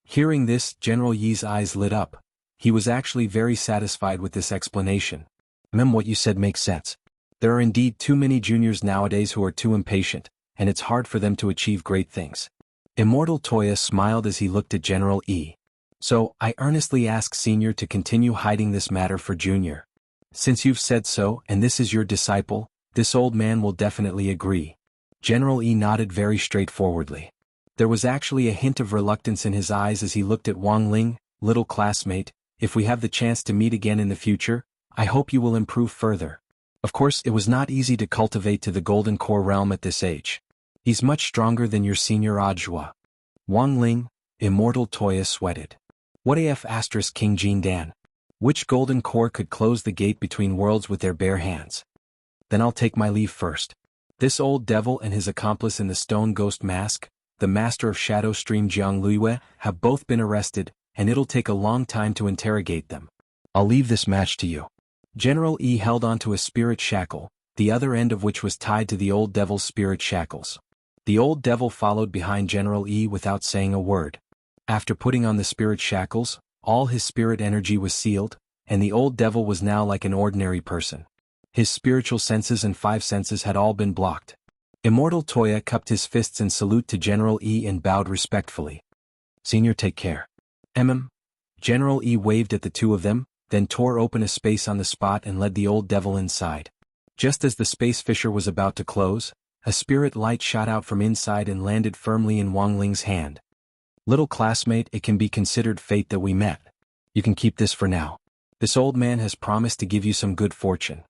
Hearing this, General Yi's eyes lit up. He was actually very satisfied with this explanation. What you said makes sense. There are indeed too many juniors nowadays who are too impatient, and it's hard for them to achieve great things. Immortal Toya smiled as he looked at General E. So, I earnestly ask Senior to continue hiding this matter for Junior. Since you've said so, and this is your disciple, this old man will definitely agree. General E nodded very straightforwardly. There was actually a hint of reluctance in his eyes as he looked at Wang Ling. Little classmate, if we have the chance to meet again in the future, I hope you will improve further. Of course, it was not easy to cultivate to the Golden Core realm at this age. He's much stronger than your senior Ajua. Wang Ling, Immortal Toya sweated. What af asterisk King Jin Dan? Which Golden Core could close the gate between worlds with their bare hands? Then I'll take my leave first. This old devil and his accomplice in the stone ghost mask, the master of Shadow Stream Jianghu, have both been arrested, and it'll take a long time to interrogate them. I'll leave this match to you. General E held onto a spirit shackle, the other end of which was tied to the old devil's spirit shackles. The old devil followed behind General E without saying a word. After putting on the spirit shackles, all his spirit energy was sealed, and the old devil was now like an ordinary person. His spiritual senses and 5 senses had all been blocked. Immortal Toya cupped his fists in salute to General E and bowed respectfully. Senior, take care. General E waved at the two of them, then tore open a space on the spot and led the old devil inside. Just as the space fissure was about to close, a spirit light shot out from inside and landed firmly in Wang Ling's hand. Little classmate, it can be considered fate that we met. You can keep this for now. This old man has promised to give you some good fortune.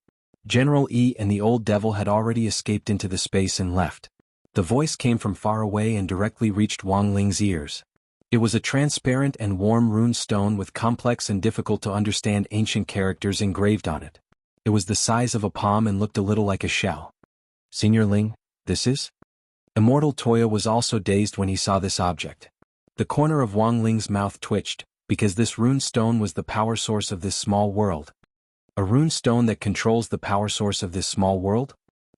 General E and the old devil had already escaped into the space and left. The voice came from far away and directly reached Wang Ling's ears. It was a transparent and warm rune stone with complex and difficult to understand ancient characters engraved on it. It was the size of a palm and looked a little like a shell. Senior Ling, this is? Immortal Toya was also dazed when he saw this object. The corner of Wang Ling's mouth twitched, because this rune stone was the power source of this small world. A rune stone that controls the power source of this small world?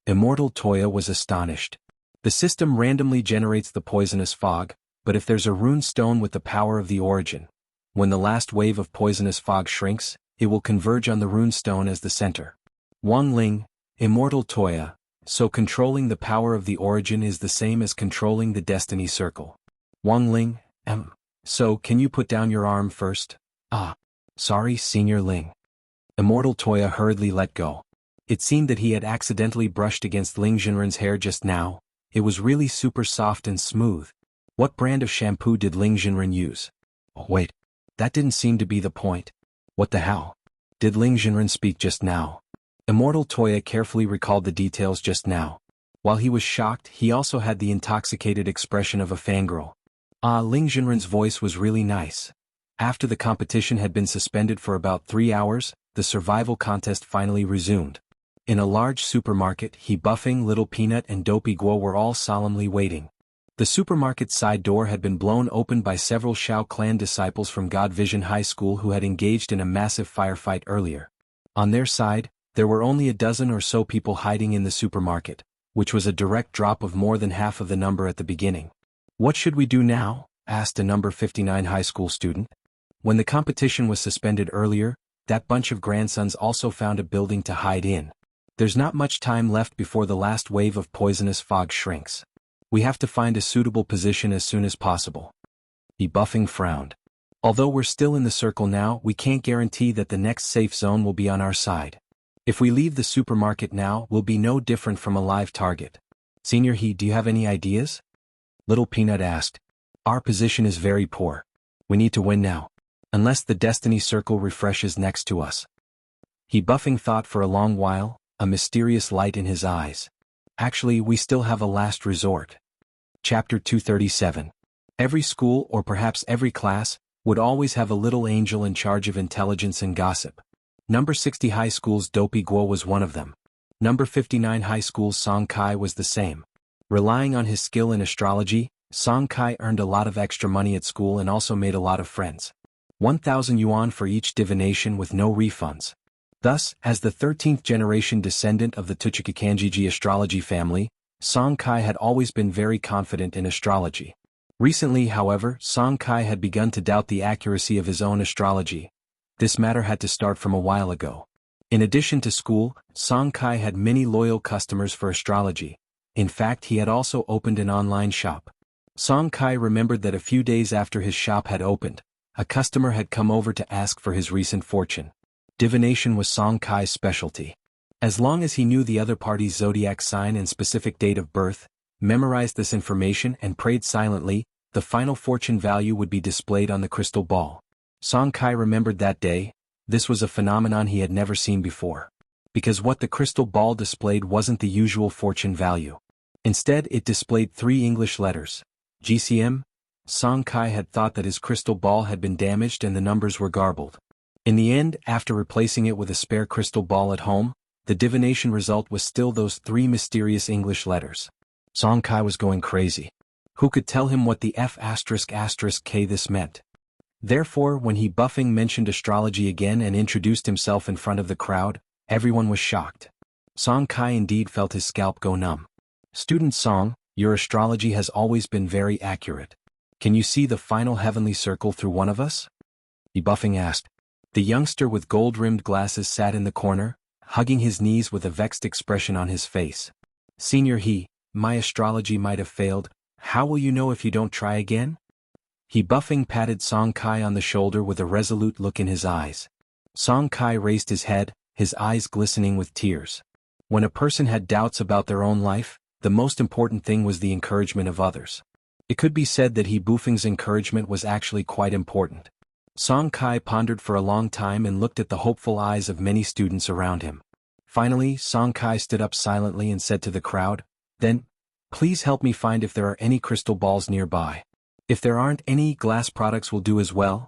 Immortal Toya was astonished. The system randomly generates the poisonous fog, but if there's a rune stone with the power of the origin, when the last wave of poisonous fog shrinks, it will converge on the rune stone as the center. Wang Ling, Immortal Toya, so controlling the power of the origin is the same as controlling the destiny circle. Wang Ling, so can you put down your arm first? Sorry, Senior Ling. Immortal Toya hurriedly let go. It seemed that he had accidentally brushed against Ling Jinren's hair just now. It was really super soft and smooth. What brand of shampoo did Ling Jinren use? Oh, wait. That didn't seem to be the point. What the hell? Did Ling Jinren speak just now? Immortal Toya carefully recalled the details just now. While he was shocked, he also had the intoxicated expression of a fangirl. Ling Jinren's voice was really nice. After the competition had been suspended for about 3 hours, the survival contest finally resumed. In a large supermarket, He Buffing, Little Peanut and Dopey Guo were all solemnly waiting. The supermarket's side door had been blown open by several Shao clan disciples from God Vision High School who had engaged in a massive firefight earlier. On their side, there were only a dozen or so people hiding in the supermarket, which was a direct drop of more than half of the number at the beginning. What should we do now? Asked a number 59 high school student. When the competition was suspended earlier, that bunch of grandsons also found a building to hide in. There's not much time left before the last wave of poisonous fog shrinks. We have to find a suitable position as soon as possible. He Buffing frowned. Although we're still in the circle now, we can't guarantee that the next safe zone will be on our side. If we leave the supermarket now, we'll be no different from a live target. Senior He, do you have any ideas? Little Peanut asked. Our position is very poor. We need to win now. Unless the destiny circle refreshes next to us. He Buffing thought for a long while, a mysterious light in his eyes. Actually, we still have a last resort. Chapter 237. Every school, or perhaps every class, would always have a little angel in charge of intelligence and gossip. Number 60 High School's Dopey Guo was one of them. Number 59 High School's Song Kai was the same. Relying on his skill in astrology, Song Kai earned a lot of extra money at school and also made a lot of friends. 1,000 yuan for each divination with no refunds. Thus, as the 13th generation descendant of the Tuchikikanjiji astrology family, Song Kai had always been very confident in astrology. Recently, however, Song Kai had begun to doubt the accuracy of his own astrology. This matter had to start from a while ago. In addition to school, Song Kai had many loyal customers for astrology. In fact, he had also opened an online shop. Song Kai remembered that a few days after his shop had opened, a customer had come over to ask for his recent fortune. Divination was Song Kai's specialty. As long as he knew the other party's zodiac sign and specific date of birth, memorized this information and prayed silently, the final fortune value would be displayed on the crystal ball. Song Kai remembered that day. This was a phenomenon he had never seen before. because what the crystal ball displayed wasn't the usual fortune value. Instead, it displayed 3 English letters. GCM. Song Kai had thought that his crystal ball had been damaged and the numbers were garbled. In the end, after replacing it with a spare crystal ball at home, the divination result was still those 3 mysterious English letters. Song Kai was going crazy. Who could tell him what the F***K this meant? Therefore, when he buffing mentioned astrology again and introduced himself in front of the crowd, everyone was shocked. Song Kai indeed felt his scalp go numb. Student Song, your astrology has always been very accurate. Can you see the final heavenly circle through one of us? He buffing asked. The youngster with gold-rimmed glasses sat in the corner, hugging his knees with a vexed expression on his face. Senior my astrology might have failed. How will you know if you don't try again? He buffing patted Song Kai on the shoulder with a resolute look in his eyes. Song Kai raised his head, his eyes glistening with tears. When a person had doubts about their own life, the most important thing was the encouragement of others. It could be said that he buffing's encouragement was actually quite important. Song Kai pondered for a long time and looked at the hopeful eyes of many students around him. Finally, Song Kai stood up silently and said to the crowd, "Then, please help me find if there are any crystal balls nearby. If there aren't any, glass products will do as well.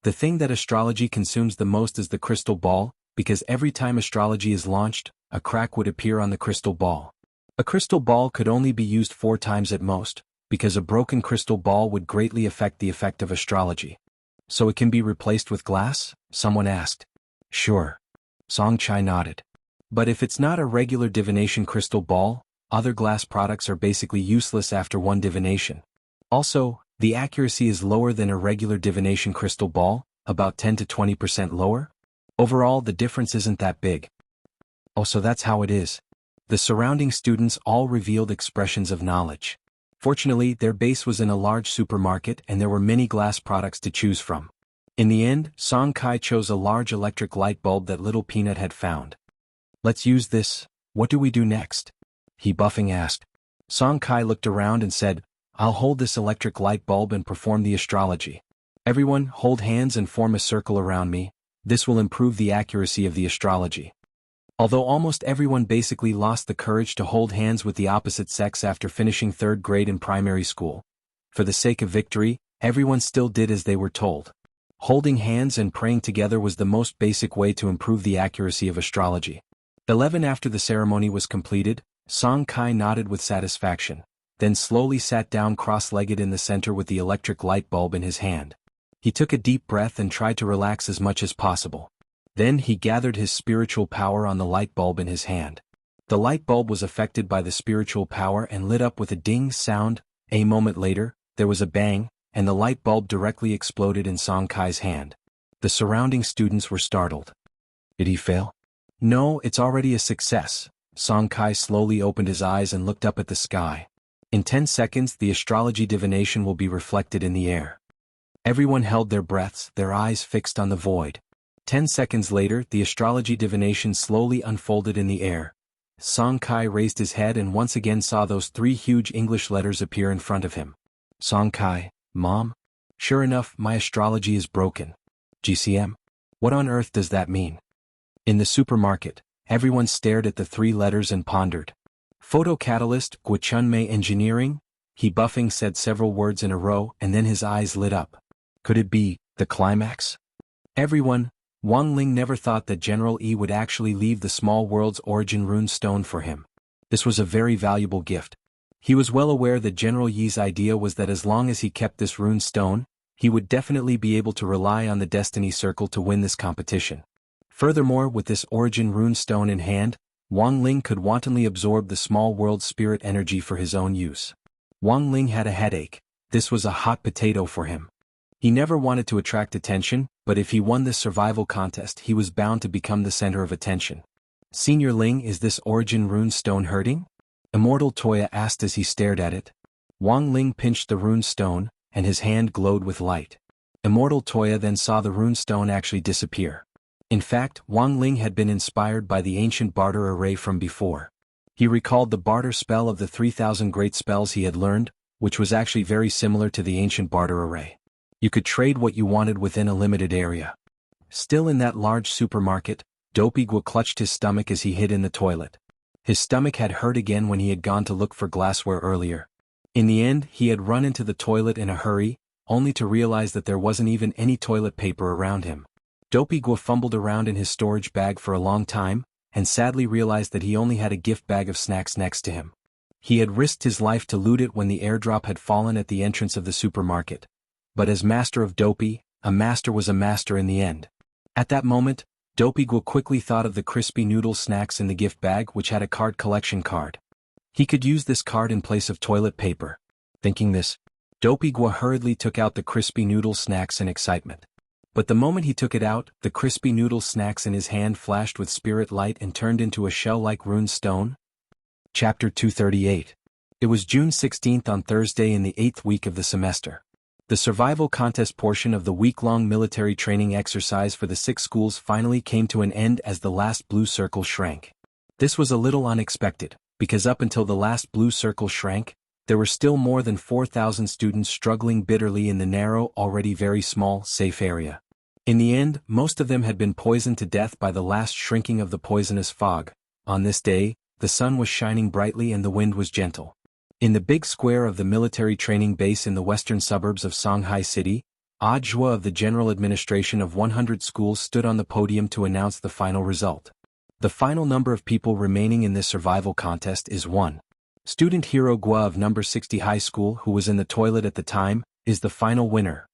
The thing that astrology consumes the most is the crystal ball, because every time astrology is launched, a crack would appear on the crystal ball. A crystal ball could only be used 4 times at most, because a broken crystal ball would greatly affect the effect of astrology. So it can be replaced with glass?" someone asked. "Sure." Song Kai nodded. "But if it's not a regular divination crystal ball, other glass products are basically useless after one divination. Also, the accuracy is lower than a regular divination crystal ball, about 10 to 20% lower. Overall, the difference isn't that big." "Oh, so that's how it is." The surrounding students all revealed expressions of knowledge. Fortunately, their base was in a large supermarket and there were many glass products to choose from. In the end, Song Kai chose a large electric light bulb that Little Peanut had found. "Let's use this. What do we do next?" he buffing asked. Song Kai looked around and said, "I'll hold this electric light bulb and perform the astrology. Everyone, hold hands and form a circle around me. This will improve the accuracy of the astrology." Although almost everyone basically lost the courage to hold hands with the opposite sex after finishing 3rd grade in primary school, for the sake of victory, everyone still did as they were told. Holding hands and praying together was the most basic way to improve the accuracy of astrology. 11 After the ceremony was completed, Song Kai nodded with satisfaction, then slowly sat down cross-legged in the center with the electric light bulb in his hand. He took a deep breath and tried to relax as much as possible. Then he gathered his spiritual power on the light bulb in his hand. The light bulb was affected by the spiritual power and lit up with a ding sound. A moment later, there was a bang, and the light bulb directly exploded in Song Kai's hand. The surrounding students were startled. "Did he fail?" "No, it's already a success." Song Kai slowly opened his eyes and looked up at the sky. "In 10 seconds, the astrology divination will be reflected in the air." Everyone held their breaths, their eyes fixed on the void. 10 seconds later, the astrology divination slowly unfolded in the air. Song Kai raised his head and once again saw those 3 huge English letters appear in front of him. "Song Kai, Mom? Sure enough, my astrology is broken." "GCM? What on earth does that mean?" In the supermarket, everyone stared at the 3 letters and pondered. "Photocatalyst, Guchunmei engineering?" He buffing said several words in a row and then his eyes lit up. Could it be the climax? Everyone, Wang Ling never thought that General Yi would actually leave the small world's origin rune stone for him. This was a very valuable gift. He was well aware that General Yi's idea was that as long as he kept this rune stone, he would definitely be able to rely on the Destiny Circle to win this competition. Furthermore, with this origin rune stone in hand, Wang Ling could wantonly absorb the small world's spirit energy for his own use. Wang Ling had a headache. This was a hot potato for him. He never wanted to attract attention, but if he won this survival contest he was bound to become the center of attention. "Senior Ling, is this origin rune stone hurting?" Immortal Toya asked as he stared at it. Wang Ling pinched the rune stone, and his hand glowed with light. Immortal Toya then saw the rune stone actually disappear. In fact, Wang Ling had been inspired by the ancient barter array from before. He recalled the barter spell of the 3,000 great spells he had learned, which was actually very similar to the ancient barter array. You could trade what you wanted within a limited area. Still in that large supermarket, Dopey Guo clutched his stomach as he hid in the toilet. His stomach had hurt again when he had gone to look for glassware earlier. In the end, he had run into the toilet in a hurry, only to realize that there wasn't even any toilet paper around him. Dopey Guo fumbled around in his storage bag for a long time, and sadly realized that he only had a gift bag of snacks next to him. He had risked his life to loot it when the airdrop had fallen at the entrance of the supermarket. But as master of Dopey, a master was a master in the end. At that moment, Dopey Guo quickly thought of the crispy noodle snacks in the gift bag, which had a card collection card. He could use this card in place of toilet paper. Thinking this, Dopey Guo hurriedly took out the crispy noodle snacks in excitement. But the moment he took it out, the crispy noodle snacks in his hand flashed with spirit light and turned into a shell-like rune stone. Chapter 238. It was June 16th on Thursday in the 8th week of the semester. The survival contest portion of the week-long military training exercise for the 6 schools finally came to an end as the last blue circle shrank. This was a little unexpected, because up until the last blue circle shrank, there were still more than 4,000 students struggling bitterly in the narrow, already very small, safe area. In the end, most of them had been poisoned to death by the last shrinking of the poisonous fog. On this day, the sun was shining brightly and the wind was gentle. In the big square of the military training base in the western suburbs of Shanghai City, Audiobook of the General Administration of 100 schools stood on the podium to announce the final result. The final number of people remaining in this survival contest is 1. Student Heroicjourney of number 60 high school, who was in the toilet at the time, is the final winner.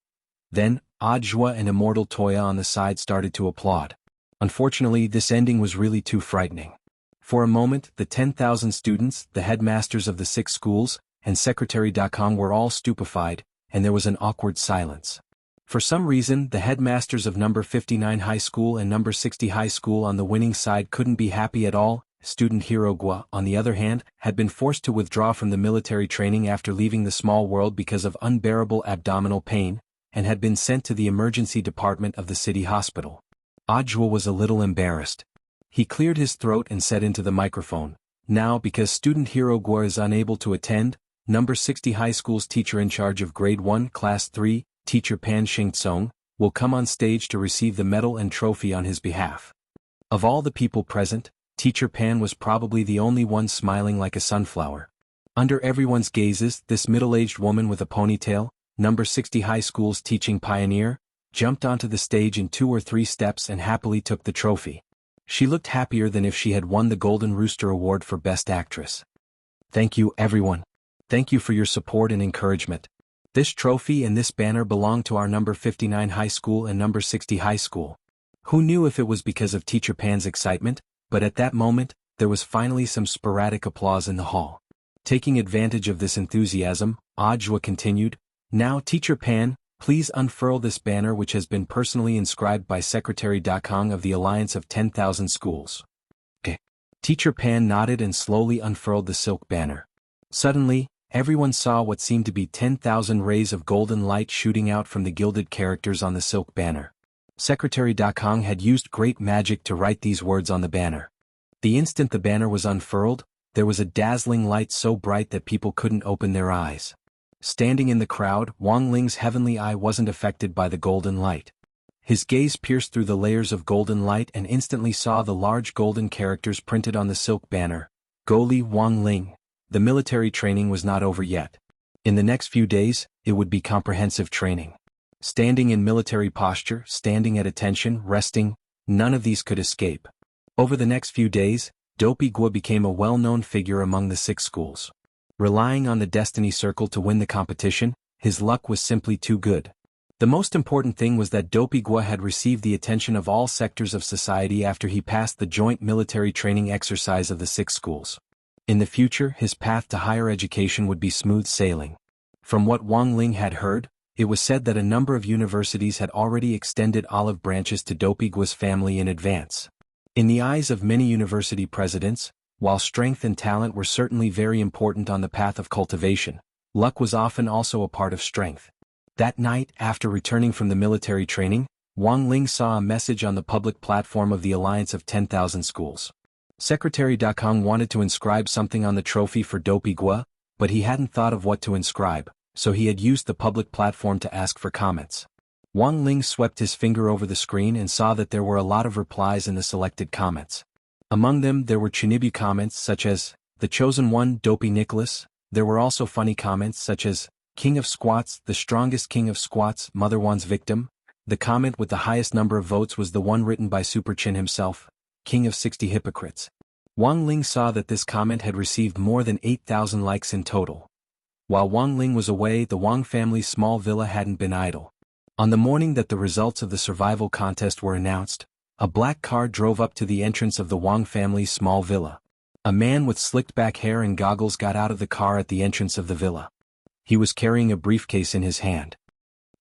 Then, Audiobook and Immortal Toya on the side started to applaud. Unfortunately, this ending was really too frightening. For a moment, the 10,000 students, the headmasters of the 6 schools, and secretary.com were all stupefied, and there was an awkward silence. For some reason, the headmasters of number 59 high school and number 60 high school on the winning side couldn't be happy at all. Student Heroicjourney, on the other hand, had been forced to withdraw from the military training after leaving the small world because of unbearable abdominal pain, and had been sent to the emergency department of the city hospital. Audiobook was a little embarrassed. He cleared his throat and said into the microphone, "Now, because student Heroicjourney is unable to attend, number 60 high school's teacher in charge of grade 1, class 3, teacher Pan Xingtsong, will come on stage to receive the medal and trophy on his behalf." Of all the people present, Teacher Pan was probably the only one smiling like a sunflower. Under everyone's gazes, this middle-aged woman with a ponytail, number 60 high school's teaching pioneer, jumped onto the stage in 2 or 3 steps and happily took the trophy. She looked happier than if she had won the Golden Rooster Award for Best Actress. "Thank you, everyone. Thank you for your support and encouragement. This trophy and this banner belong to our number 59 high school and number 60 high school." Who knew if it was because of Teacher Pan's excitement? But at that moment, there was finally some sporadic applause in the hall. Taking advantage of this enthusiasm, Audiobook continued, "Now, Teacher Pan, please unfurl this banner which has been personally inscribed by Secretary Dakong of the Alliance of 10,000 Schools." Okay. Teacher Pan nodded and slowly unfurled the silk banner. Suddenly, everyone saw what seemed to be 10,000 rays of golden light shooting out from the gilded characters on the silk banner. Secretary Dakong had used great magic to write these words on the banner. The instant the banner was unfurled, there was a dazzling light so bright that people couldn't open their eyes. Standing in the crowd, Wang Ling's heavenly eye wasn't affected by the golden light. His gaze pierced through the layers of golden light and instantly saw the large golden characters printed on the silk banner. Goli Wang Ling. The military training was not over yet. In the next few days, it would be comprehensive training. Standing in military posture, standing at attention, resting, none of these could escape. Over the next few days, Dopey Guo became a well-known figure among the 6 schools. Relying on the destiny circle to win the competition, his luck was simply too good. The most important thing was that Dopey Guo had received the attention of all sectors of society after he passed the joint military training exercise of the 6 schools. In the future, his path to higher education would be smooth sailing. From what Wang Ling had heard, it was said that a number of universities had already extended olive branches to Dopey Guo's family in advance. In the eyes of many university presidents, while strength and talent were certainly very important on the path of cultivation, luck was often also a part of strength. That night, after returning from the military training, Wang Ling saw a message on the public platform of the Alliance of 10,000 Schools. Secretary Dakong wanted to inscribe something on the trophy for Dopey Guo, but he hadn't thought of what to inscribe, so he had used the public platform to ask for comments. Wang Ling swept his finger over the screen and saw that there were a lot of replies in the selected comments. Among them there were Chinibu comments such as, "The Chosen One, Dopey Nicholas." There were also funny comments such as, "King of Squats, the strongest king of squats, Mother Wan's victim." The comment with the highest number of votes was the one written by Super Chin himself, "King of 60 Hypocrites." Wang Ling saw that this comment had received more than 8,000 likes in total. While Wang Ling was away, the Wang family's small villa hadn't been idle. On the morning that the results of the survival contest were announced, a black car drove up to the entrance of the Wang family's small villa. A man with slicked back hair and goggles got out of the car at the entrance of the villa. He was carrying a briefcase in his hand.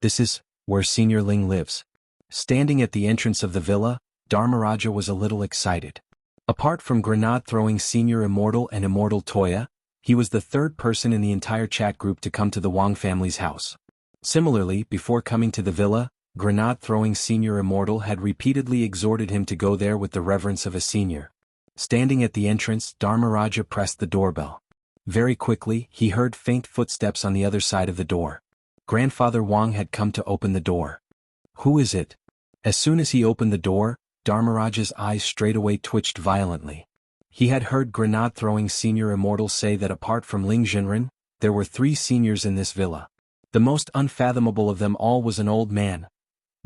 "This is where Senior Ling lives." Standing at the entrance of the villa, Dharmaraja was a little excited. Apart from grenade-throwing Senior Immortal and Immortal Toya, he was the third person in the entire chat group to come to the Wang family's house. Similarly, before coming to the villa, grenade-throwing Senior Immortal had repeatedly exhorted him to go there with the reverence of a senior. Standing at the entrance, Dharmaraja pressed the doorbell. Very quickly, he heard faint footsteps on the other side of the door. Grandfather Wang had come to open the door. "Who is it?" As soon as he opened the door, Dharmaraja's eyes straightaway twitched violently. He had heard grenade-throwing Senior Immortal say that apart from Ling Jinren, there were 3 seniors in this villa. The most unfathomable of them all was an old man.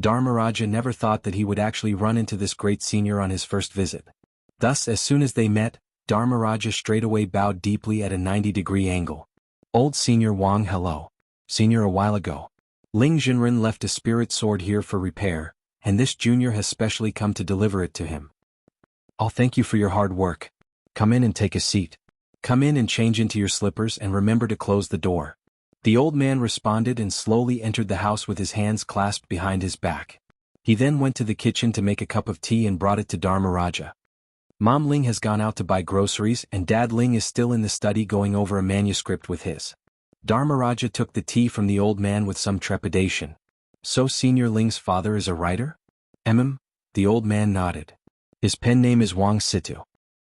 Dharmaraja never thought that he would actually run into this great senior on his first visit. Thus, as soon as they met, Dharmaraja straightaway bowed deeply at a 90-degree angle. "Old Senior Wang, hello. Senior, a while ago. Ling Jinren left a spirit sword here for repair, and this junior has specially come to deliver it to him. I'll thank you for your hard work. Come in and take a seat. Come in and change into your slippers and remember to close the door." The old man responded and slowly entered the house with his hands clasped behind his back. He then went to the kitchen to make a cup of tea and brought it to Dharmaraja. Mom Ling has gone out to buy groceries and Dad Ling is still in the study going over a manuscript with his. Dharmaraja took the tea from the old man with some trepidation. "So Senior Ling's father is a writer?" The old man nodded. "His pen name is Wang Situ."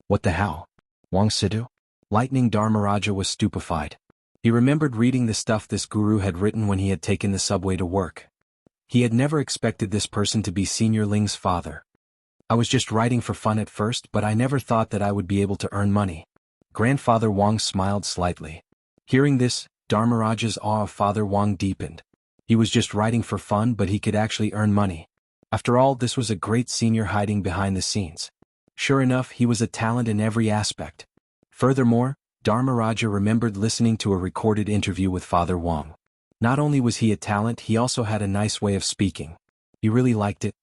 "What the hell? Wang Situ?" Lightning Dharmaraja was stupefied. He remembered reading the stuff this guru had written when he had taken the subway to work. He had never expected this person to be Senior Ling's father. "I was just writing for fun at first, but I never thought that I would be able to earn money." Grandfather Wang smiled slightly. Hearing this, Dharmaraja's awe of Father Wang deepened. He was just writing for fun, but he could actually earn money. After all, this was a great senior hiding behind the scenes. Sure enough, he was a talent in every aspect. Furthermore, Dharmaraja remembered listening to a recorded interview with Father Wang. Not only was he a talent, he also had a nice way of speaking. He really liked it.